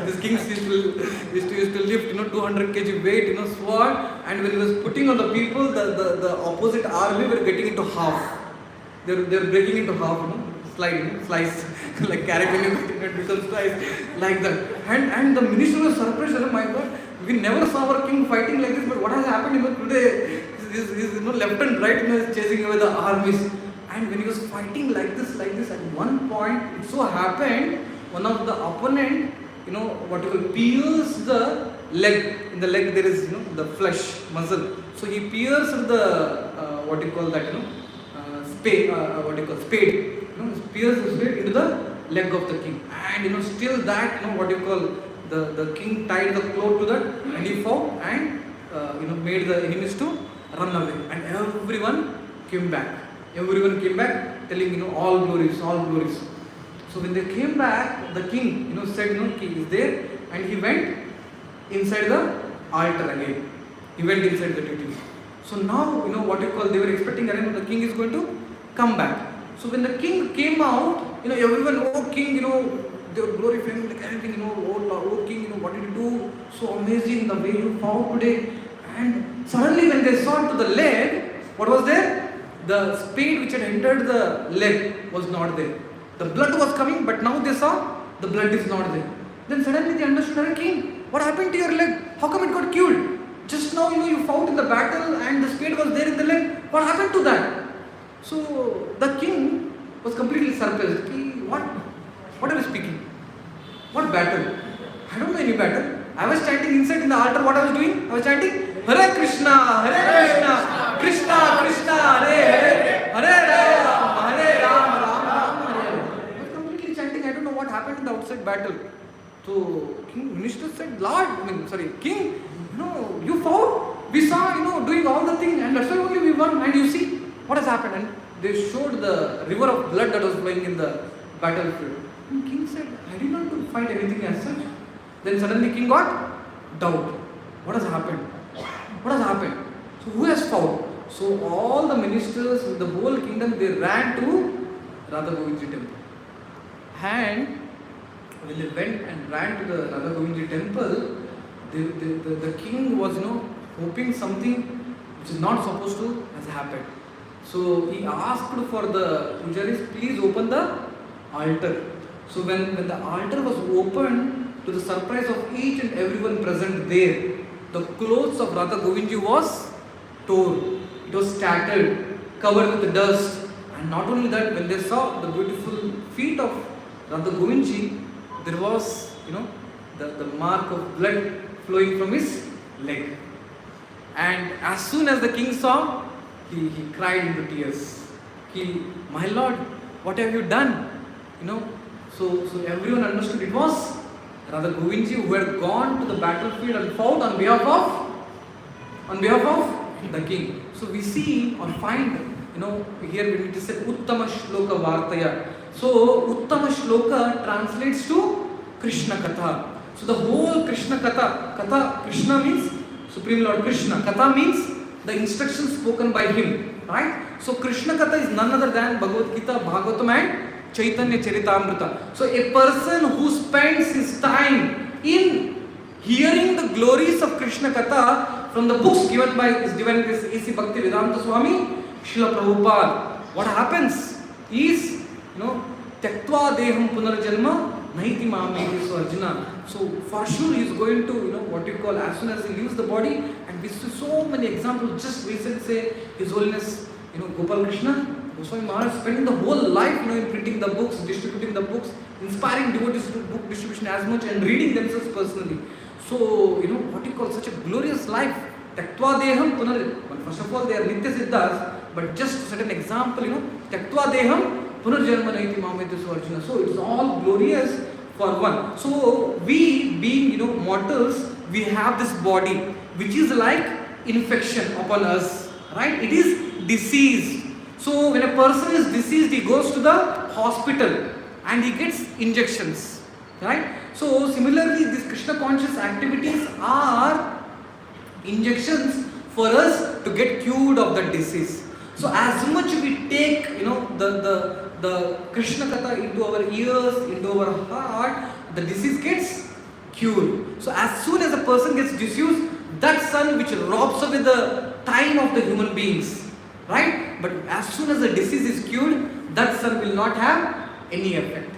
This king used to lift 200 kg weight, sword, and when he was putting on the people, the opposite army were getting into half. They were breaking into half, slice like carrot when you become slice like that. And the minister was surprised. Oh my God, we never saw our king fighting like this. But what has happened? Today, he's left and right chasing away the armies. And when he was fighting like this, at one point, it so happened, one of the opponent, what you call, pierced the leg. In the leg there is, the flesh, muscle. So he pierced the, what you call that, spade, spade. Pierced the spade into the leg of the king. And, still that, what you call, the king tied the cloth to that, and he fought and, made the enemies to run away. And everyone came back. Everyone came back telling, all glories, all glories. So when they came back, the king, said, king is there, and he went inside the altar again. He went inside the duty. So now, they were expecting the king is going to come back. So when the king came out, everyone, oh king, they were glorifying him like anything, oh king, what did you do? So amazing the way you fought today. And suddenly when they saw to the leg, what was there? The spade which had entered the leg was not there. The blood was coming, but now they saw the blood is not there. Then suddenly they understood, king, what happened to your leg? How come it got killed? Just now, you fought in the battle and the spade was there in the leg. What happened to that? So the king was completely surprised. What are you speaking? What battle? I don't know any battle. I was chanting inside in the altar. What I was doing? I was chanting Hare Krishna, Krishna Krishna, Hare Rama, Rama Hare. I was completely chanting. I don't know what happened in the outside battle. So minister said, king, you fought. We saw, doing all the things, and that's why only we won. And you see what has happened. And they showed the river of blood that was flowing in the battlefield. And king said, I did not find anything as such. Then suddenly king got doubt. What has happened? What has happened? So who has fought? So all the ministers in the whole kingdom, they ran to Radha Govindji temple. And when they went and ran to the Radha Govindji temple, the king was hoping something which is not supposed to has happened. So he asked for the pujaris, please open the altar. So when the altar was opened, to the surprise of each and everyone present there, the clothes of Radha Govindji was torn. It was scattered, covered with dust. And not only that, when they saw the beautiful feet of Radha Govindji, there was, the mark of blood flowing from his leg. And as soon as the king saw, he cried into tears. My lord, what have you done? So everyone understood it was Radha Govindji who had gone to the battlefield and fought on behalf of the king. So we see or find, here when it is said Uttama Shloka Vartaya. So Uttama Shloka translates to Krishna Katha. So the whole Krishna Katha, Krishna means Supreme Lord Krishna. Katha means the instructions spoken by him. Right? So Krishna Katha is none other than Bhagavad Gita, Bhagavatam and Chaitanya Charitamrita. So a person who spends his time in hearing the glories of Krishna Katha from the books given by His Divine Grace A.C. Bhaktivedanta Swami, Srila Prabhupada, what happens is, Tyaktva Deham Punarjanma Naiti Mameti Arjuna. So for sure he is going to, as soon as he leaves the body, and we see so many examples. Just recently say His Holiness, Gopal Krishna Goswami Maharaj spending the whole life, in printing the books, distributing the books, inspiring devotees to book distribution as much and reading themselves personally. So, such a glorious life. Tyaktva Deham Punar. First of all, they are Nitya Siddhas, but just to set an example, Tyaktva Deham Punarjanma Naiti Mameti Arjuna. So, it's all glorious for one. So, we being, mortals, we have this body, which is like infection upon us, right? It is diseased. So when a person is diseased, he goes to the hospital and he gets injections, right? So similarly, these Krishna conscious activities are injections for us to get cured of the disease. So as much we take, the Krishna Katha into our ears, into our heart, the disease gets cured. So as soon as a person gets diseased, that sun which robs away the time of the human beings, right? But as soon as the disease is cured, that sun will not have any effect.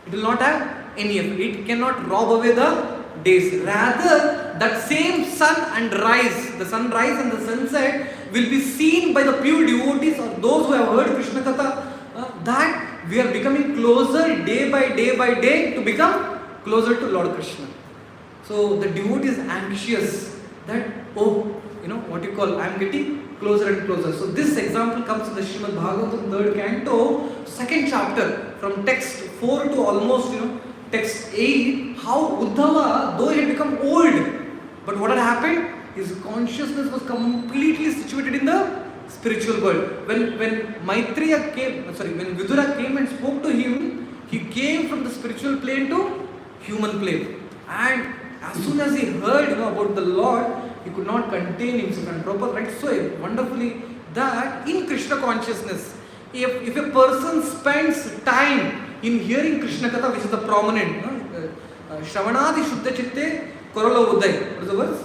It will not have any effect. It cannot rob away the days. Rather, that same sun and rise, the sunrise and the sunset will be seen by the pure devotees or those who have heard Krishna Katha, that we are becoming closer day by day to become closer to Lord Krishna. So the devotee is anxious that, I am getting closer and closer. So this example comes in the Srimad Bhagavatam 3rd canto, 2nd chapter, from text 4 to almost, text 8, how Uddhava, though he had become old, but what had happened? His consciousness was completely situated in the spiritual world. When Vidura came and spoke to him, He came from the spiritual plane to human plane. And as soon as he heard about the Lord, he could not contain himself. And Prabhupada writes so wonderfully that in Krishna consciousness, if a person spends time in hearing Krishna Katha, which is the prominent, Shravanadi Shuddha Chitte Korala Uday. What is the verse?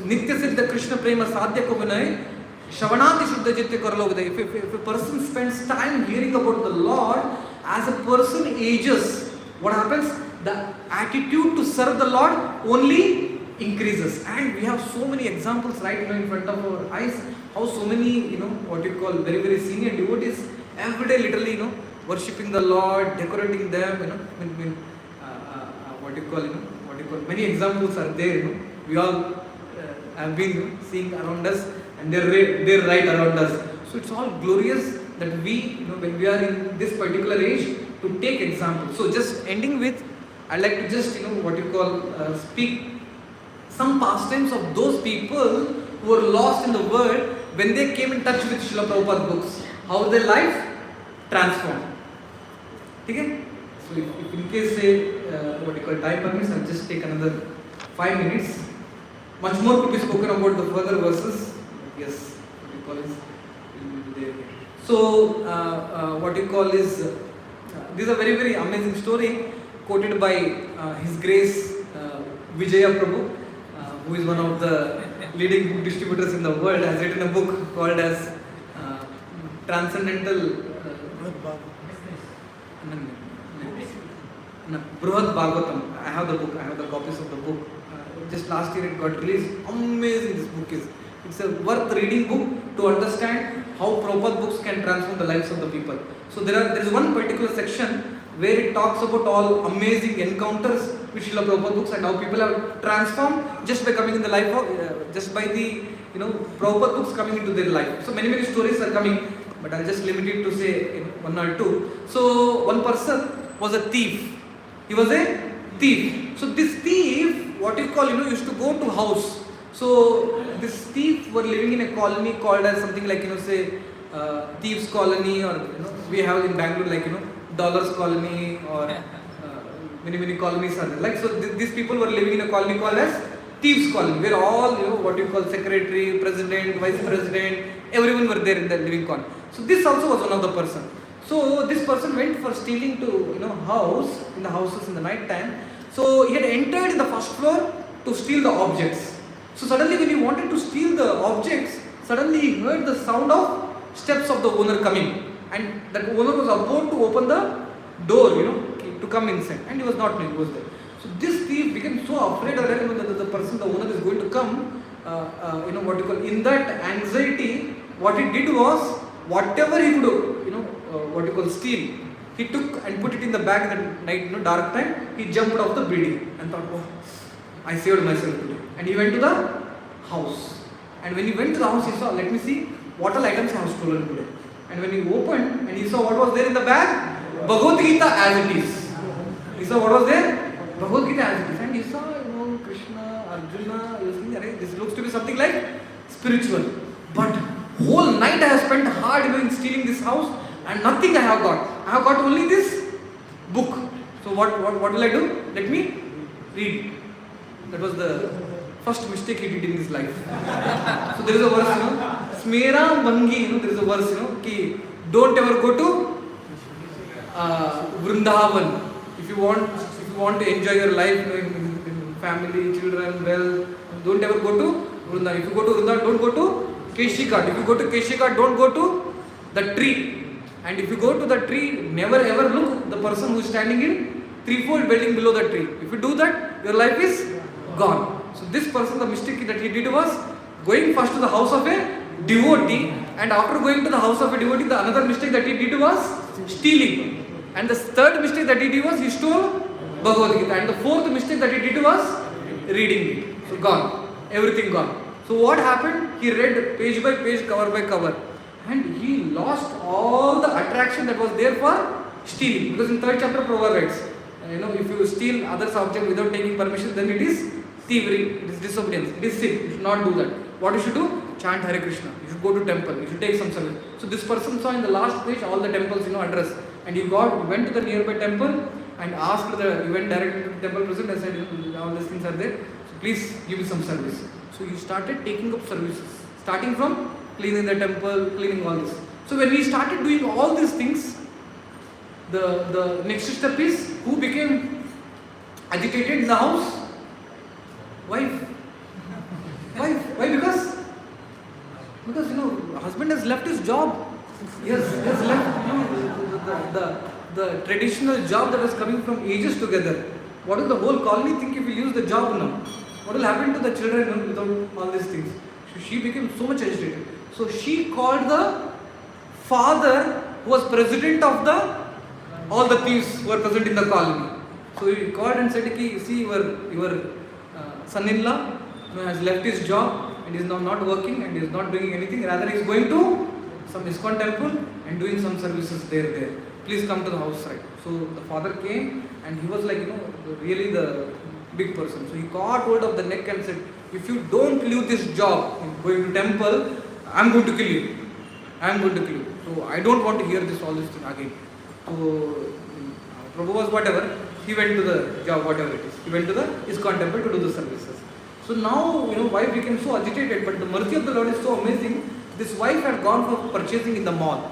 Nitya Siddha Krishna Prema Sadhya Kovinay Shravanadi Shuddha Chitte Korala Uday. If a person spends time hearing about the Lord, as a person ages, what happens? The attitude to serve the Lord only increases. And we have so many examples right now in front of our eyes, how so many, what you call very, very senior devotees, every day literally, worshipping the Lord, decorating them, many examples are there, we all have been seeing around us, and they're right around us. So it's all glorious that we, when we are in this particular age, to take examples. So just ending with, I'd like to just, speak some pastimes of those people who were lost in the world when they came in touch with Srila Prabhupada's books. How their life transformed. Okay? So if in case say, time permits, I'll just take another 5 minutes. Much more could be spoken about the further verses. Yes, So this is a very, very amazing story quoted by His Grace Vijay Prabhu, who is one of the leading book distributors in the world, has written a book called as Transcendental Bruhat Bhagavatam. I have the book, I have the copies of the book. Just last year it got released. Amazing this book is. It's a worth reading book to understand how Prabhupada books can transform the lives of the people. So there is one particular section where it talks about all amazing encounters with Srila Prabhupada books and how people have transformed just by coming in the life of, just by the Prabhupada books coming into their life. So many stories are coming, but I'll just limit it to say one or two. So one person was a thief. He was a thief. So this thief, used to go to house. So this thief were living in a colony called as something like thieves colony, or we have in Bangalore like dollars colony, or many colonies are there. Like so, these people were living in a colony called as thieves colony, where all secretary, president, vice president, everyone were there in the living colony. So this also was one of the person. So this person went for stealing to house in the houses in the night time. So he had entered in the first floor to steal the objects. So suddenly when he wanted to steal the objects, suddenly he heard the sound of steps of the owner coming, and that owner was about to open the door, to come inside, and he was not knowing he was there. So this thief became so afraid that the person, the owner is going to come, in that anxiety, what he did was, whatever he could steal, he took and put it in the bag that night, dark time. He jumped off the building and thought, oh, I saved myself today. And he went to the house. And when he went to the house, he saw, let me see what all items I have stolen today. And when he opened and he saw what was there in the bag, Bhagavad Gita as it is. He saw what was there? Bhagavad Gita as it is. And he saw, Krishna, Arjuna, he was thinking, this looks to be something like spiritual. But whole night I have spent hard in stealing this house, and nothing I have got. I have got only this book. So what will I do? Let me read. That was the first mistake he did in his life. So there is a verse, Smera Mangi, there is a verse, ki don't ever go to Vrindavan. If you want to enjoy your life in family, children, wealth, don't ever go to Vrindavan. If you go to Vrindavan, don't go to Keshikat. If you go to Keshikat, don't go to the tree. And if you go to the tree, never ever look the person who is standing in threefold building below the tree. If you do that, your life is gone. So this person, the mistake that he did was going first to the house of a devotee, and after going to the house of a devotee, the another mistake that he did was stealing. And the third mistake that he did was he stole Bhagavad Gita. And the fourth mistake that he did was reading it. So gone. Everything gone. So what happened? He read page by page, cover by cover. And he lost all the attraction that was there for stealing. Because in 3rd chapter, Prabhu writes, if you steal others' object without taking permission, then it is thievery, it is disobedience, it is sin. You should not do that. What you should do? Chant Hare Krishna. You should go to temple. You should take some service. So this person saw in the last page all the temples, address. And he went to the nearby temple and asked he went directly to the temple president and said, all these things are there, so please give me some service. So he started taking up services, starting from cleaning the temple, cleaning all this. So when he started doing all these things, the next step is, who became agitated in the house? Wife. Wife. Why? Because husband has left his job. He has left the traditional job that was coming from ages together. What will the whole colony think if we lose the job now? What will happen to the children without all these things? So she became so much agitated. So she called the father who was president of all the thieves who were present in the colony. So he called and said, see, your son-in-law has left his job and is now not working and is not doing anything. Rather, he is going to some ISKCON temple and doing some services there. Please come to the house, right? So the father came and he was like, really the big person. So he caught hold of the neck and said, if you don't leave this job and going to temple, I am going to kill you. So I don't want to hear all this thing again. So Prabhu was whatever, he went to the job, whatever it is. He went to the ISKCON temple to do the services. So now, wife became so agitated, but the mercy of the Lord is so amazing. This wife had gone for purchasing in the mall.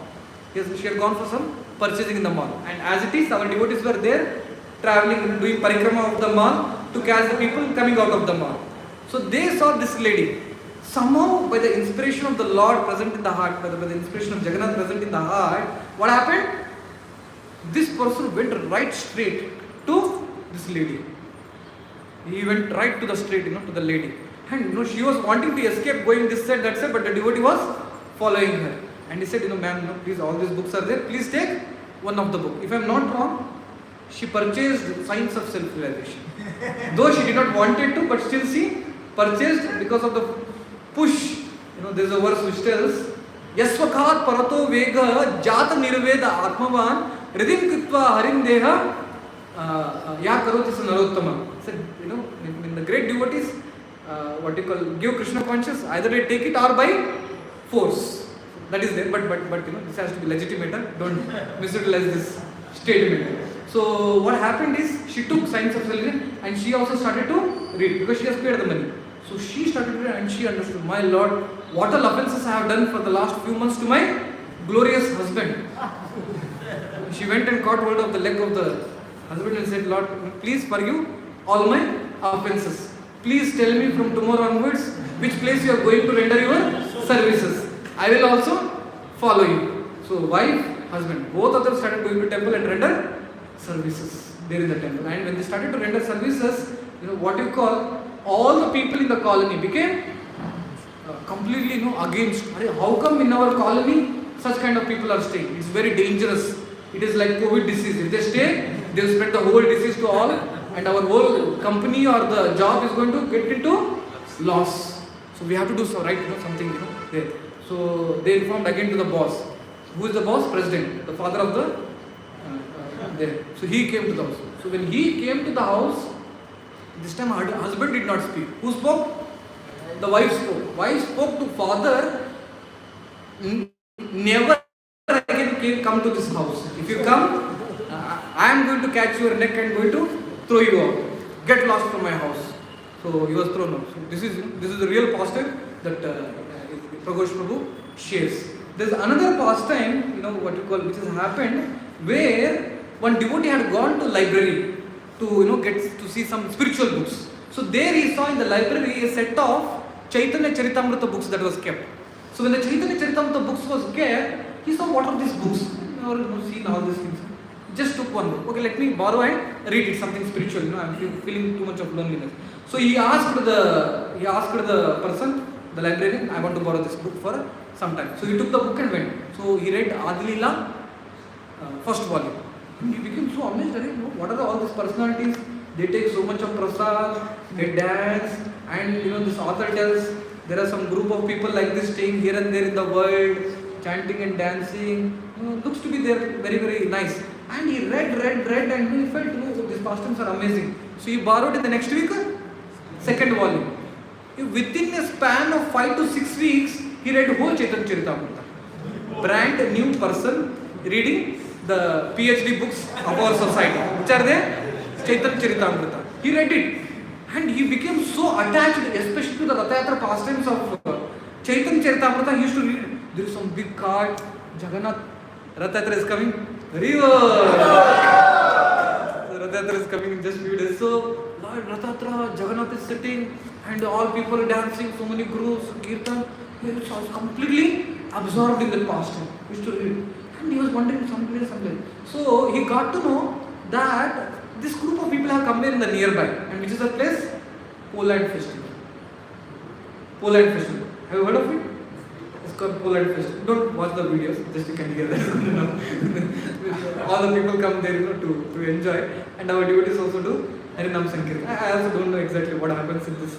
Yes, she had gone for some purchasing in the mall. And as it is, our devotees were there, traveling and doing parikrama of the mall to catch the people coming out of the mall. So they saw this lady. Somehow, by the inspiration of the Lord present in the heart, by the inspiration of Jagannath present in the heart, what happened? This person went right straight to this lady. He went right to the straight, to the lady. And she was wanting to escape, going this side, that side, but the devotee was following her. And he said, ma'am, please, all these books are there. Please take one of the book. If I am not wrong, she purchased Science of Self-Realization. Though she did not want it to, but still she purchased because of the push. There is a verse which tells, Yasvakhat parato vega jata nirveda atmavan ridim kitva harim deha ya karoti sanarottama. Said, in the great devotees, give Krishna conscious, either they take it or by force. That is there, but this has to be legitimate. Don't misutilize this statement. So what happened is, she took Science of Self-Realization and she also started to read because she has paid the money. So she started to read and she understood, my Lord, what all offenses I have done for the last few months to my glorious husband. She went and caught hold of the leg of the husband and said, Lord, please forgive all my offenses. Please tell me from tomorrow onwards which place you are going to render your services. I will also follow you. So wife, husband, both of them started going to temple and render services there in the temple. And when they started to render services, all the people in the colony became completely against. How come in our colony such kind of people are staying? It's very dangerous. It is like COVID disease. If they stay, they will spread the whole disease to all, and our whole company or the job is going to get into loss. So we have to do something there. So they informed again to the boss. Who is the boss? President, the father of the there. So he came to the house. So when he came to the house, this time her husband did not speak. Who spoke? The wife spoke. Wife spoke to father. Never again come to this house. If you come, I am going to catch your neck and going to throw you out. Get lost from my house. So he was thrown out. So this is the real pastime that Prabhu shares. There is another pastime, which has happened, where one devotee had gone to library to get to see some spiritual books. So there he saw in the library a set of Chaitanya Charitamrita books that was kept. So when the Chaitanya Charitamrita books was kept, he saw, what are these books? Seen all these things. Just took one book. Okay, let me borrow and read it, something spiritual. I am feeling too much of loneliness. So he asked the person, the librarian, I want to borrow this book for some time. So he took the book and went. So he read Adilila, first volume. And he became so amazed. What are all these personalities? They take so much of prasad, they dance, and this author tells there are some group of people like this staying here and there in the world, chanting and dancing. Looks to be there very, very nice. And he read, and he felt, these pastimes are amazing. So he borrowed in the next week, second volume. Within a span of 5 to 6 weeks, he read whole Chaitanya Charitamrita. Brand new person reading the PhD books of our society. Which are there? Chaitanya Charitamrita. He read it and he became so attached, especially to the Ratha Yatra pastimes of Chaitanya Charitamrita. He used to read. There is some big card. Jagannath Ratha Yatra is coming. Ratha Yatra is coming in just few days. So Lord Ratha Yatra, Jagannath is sitting and all people are dancing. So many gurus, kirtan. He was completely absorbed in the pastime. He used to read. And he was wondering someplace. So he got to know that this group of people have come here in the nearby. And which is the place? Poland Festival. Poland Festival. Have you heard of it? It's called Poland Festival. Don't watch the videos, just you can hear that. All the people come there, to enjoy. And our devotees also do Harinam Sankirtan. I also don't know exactly what happens in this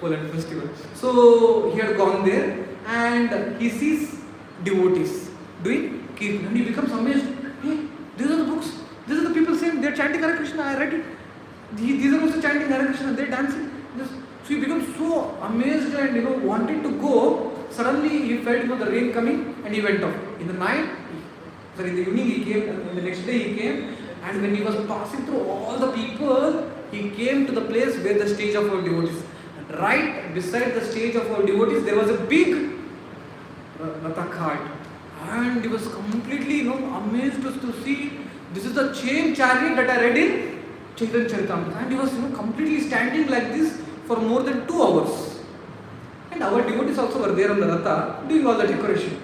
Poland Festival. So he had gone there and he sees devotees doing Kirtan. And he becomes amazed. Hey, these are the books. These are the people saying they're chanting Hare Krishna. I read it. These are also chanting Hare Krishna. They're dancing. So he becomes so amazed and wanted to go. Suddenly he felt the rain coming and he went off. In the night, in the evening he came, and the next day he came, and when he was passing through all the people, he came to the place where the stage of our devotees. And right beside the stage of our devotees, there was a big Ratha cart. And he was completely amazed to see this is the same chariot that I read in Chaitanya Charitamrita. And he was completely standing like this for more than 2 hours. And our devotees also were there on the Ratha doing all the decoration.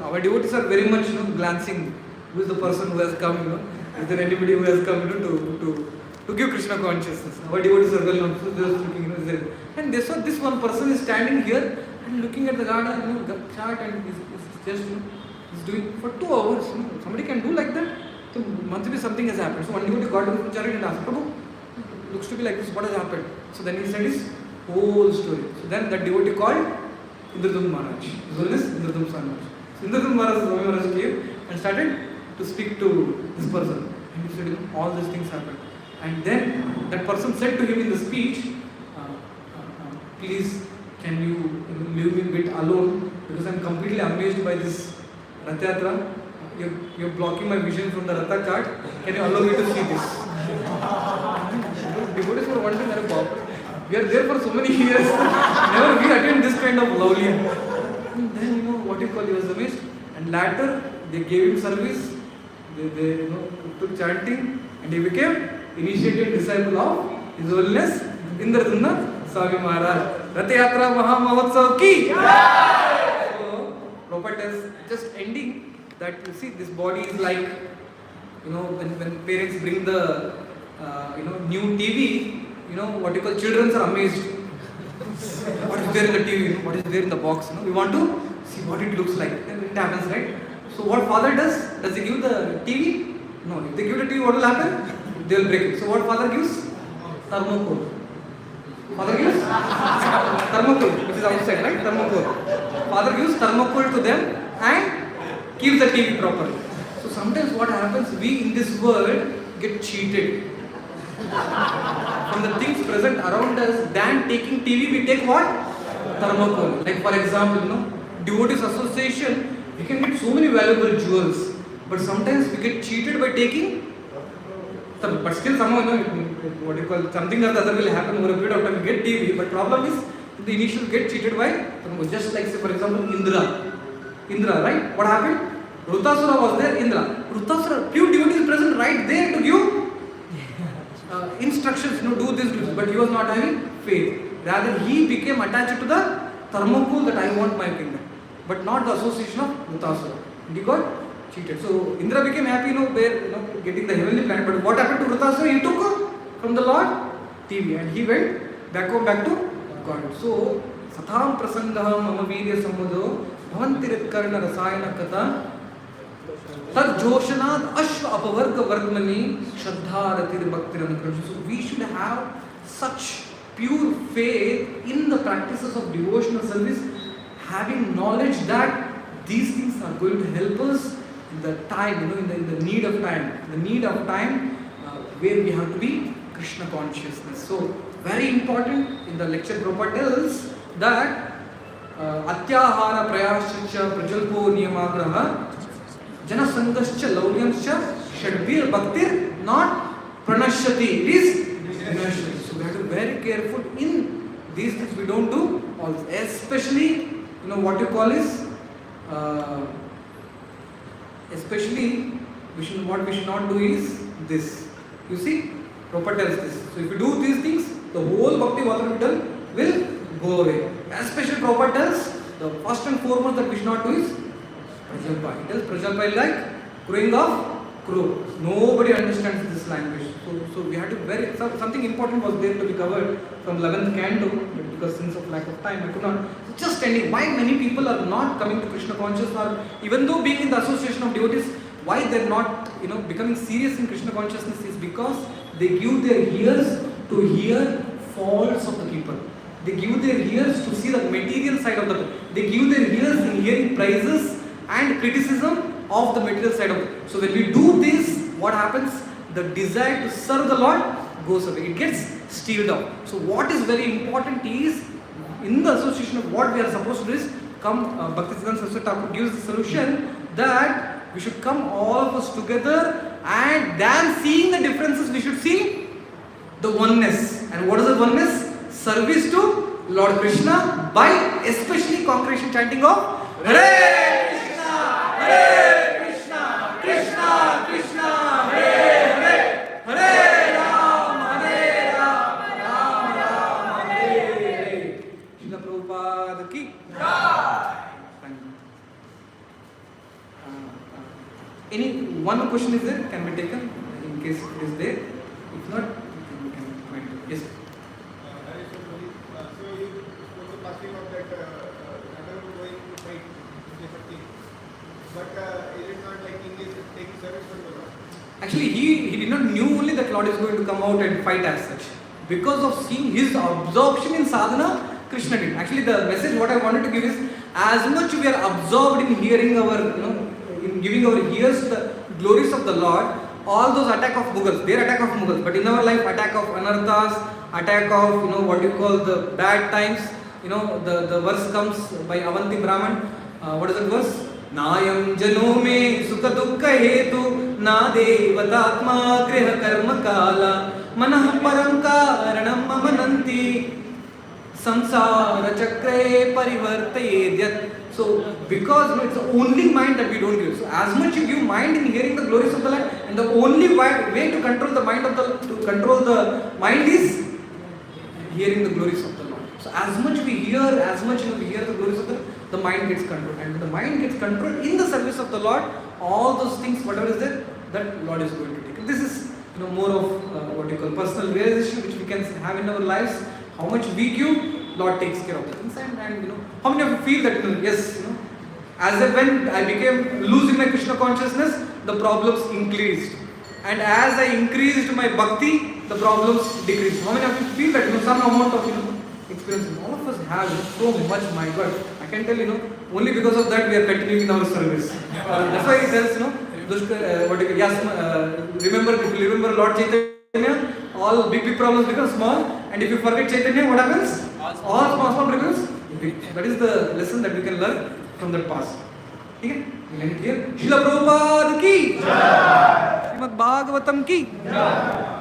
Our devotees are very much glancing who is the person who has come. Is there anybody who has come to give Krishna consciousness? Our devotees are well known. So they are looking, and they saw this one person is standing here and looking at the garden, chart, and is just is doing for 2 hours. Somebody can do like that. So must be something has happened. So one devotee got to the chariot and asked, Prabhu, looks to be like this. What has happened? So then he said his whole story. So then that devotee called Indradum Maharaj. His name is Indradum Maharaj. So Indradum Maharaj came and started to speak to this person. And he said, all these things happened. And then that person said to him in the speech, please, can you leave me a bit alone? Because I am completely amazed by this Ratha Yatra. You're blocking my vision from the Ratha cart. Can you allow me to see this? Devotees were wondering, we are there for so many years. Never we attend this kind of lovely. And then what he was amazed. And later they gave him service. They took chanting, and he became initiated disciple of His Holiness Indradumna Swami Maharaj. Ratha Yatra Maha Mahotsav ki. So Prabhupada is just ending that you see this body is like when parents bring the new TV. What you call children are amazed. What is there in the TV? What is there in the box? We want to see what it looks like. And it happens, right? So what father does? Does he give the TV? No. If they give the TV, what will happen? They will break it. So what father gives? Thermocol. Father gives thermocol, which is outside, right? Thermocol. Father gives thermocol to them and keeps the TV properly. So sometimes what happens? We in this world get cheated from the things present around us. Than taking TV, we take what? Thermocol. Like for example, Devotees Association, we can get so many valuable jewels, but sometimes we get cheated by taking. But still somehow, what you call something or the other will happen over a period of time. We get TV, but problem is the initial get cheated by thermocol. Just like say for example Indra, right? What happened? Rutasura was there. Indra, few devotees present right there to give instructions, do this, but he was not having faith. Rather, he became attached to the thermocol that I want my kingdom, but not the association of Rutasura. And he got cheated. So Indra became happy, getting the heavenly planet. But what happened to Rutasura? He took from the Lord TV and he went back to God. So Satham Prasangah Mama Virya Samudho Bhavantiritkarna Rasayana Kata Tad Joshanad Ashva Apavarga Vargmani Shraddha Ratir Bhaktir Anukrama. So we should have such pure faith in the practices of devotional service, having knowledge that these things are going to help us in the time, in the need of time, where we have to be Krishna consciousness. So very important in the lecture Prabhupada tells that Atyahara Prayaschicha Prajalpo Niyamagraha Jana sangascha laulyamscha shadbir bhaktir not pranashyati. It is inertia. So we have to be very careful in these things we don't do. Also, especially, what you call is, especially what we should not do is this. You see, Prabhupada tells this. So if you do these things, the whole bhakti whatever we done will go away. Especially Prabhupada tells the first and foremost that we should not do is Prajalpa. He tells Prajalpa is like crowing of crow. Nobody understands this language. So we had to something important was there to be covered from 11th canto, but because since of lack of time I could not. So just telling why many people are not coming to Krishna consciousness, or even though being in the association of devotees, why they're not becoming serious in Krishna consciousness is because they give their ears to hear faults of the people. They give their ears to see the material side of the people. They give their ears in hearing praises and criticism of the material side of it. So when we do this, what happens? The desire to serve the Lord goes away. It gets steeled out. So what is very important is, in the association of what we are supposed to do is, Bhaktisiddhanta Saraswati Thakur gives the solution that we should come all of us together, and then seeing the differences we should see the oneness. And what is the oneness? Service to Lord Krishna by especially congregation chanting of Hare Krishna, Hare Krishna, Krishna Krishna, Hare Hare, Hare Ram, Hare Ram, Ram Ram, Hare Hare. Srila Prabhupada ki Jai. Any one question is there? Can be taken in case it is there. If not, we can comment. Yes. So you spoke the last week of that Nagaram going to fight Vijay, but is it not like English taking service from the Lord? Actually, he did not knew only that Lord is going to come out and fight as such. Because of seeing his absorption in sadhana, Krishna did. Actually, the message what I wanted to give is, as much we are absorbed in hearing in giving our ears to the glories of the Lord, all those attack of Mughals, their attack of Mughals, but in our life, attack of anarthas, attack of what you call the bad times. The verse comes by Avanti Brahman. What is the verse? Nayam jano me sukha dukkha hetu na devatatma griha karma kala manah param karanam mamananti samsara chakre parivartayedyat. So because it's the only mind that we don't give. So as much you give mind in hearing the glories of the Lord, and the only way to control the mind is hearing the glories of the Lord. So as much we hear, we hear the glories of the mind gets controlled. And when the mind gets controlled in the service of the Lord, all those things, whatever is there, that Lord is going to take. This is more of what you call personal realization, which we can have in our lives. How much we give, Lord takes care of the things. And how many of you feel that, yes, as when I became losing my Krishna consciousness, the problems increased. And as I increased my bhakti, the problems decreased. How many of you feel that, some amount of, experience? All of us have so much, my God. I can tell, only because of that we are continuing in our service. That's why he tells, remember, if you remember Lord Chaitanya, all big problems become small. And if you forget Chaitanya, what happens? All small becomes big. That is the lesson that we can learn from the past. Okay? We end here. Srila Prabhupada ki Jai. Srimad Bhagavatam ki Jai.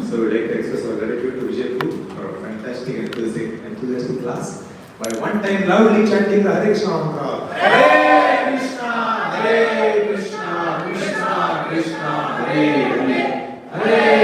So we would like to express our gratitude to Vijay for a fantastic enthusiastic class by one time loudly chanting the Hare Krishna mantra. Hare Krishna, Hare Krishna, Krishna Krishna, Hare Hare, Hare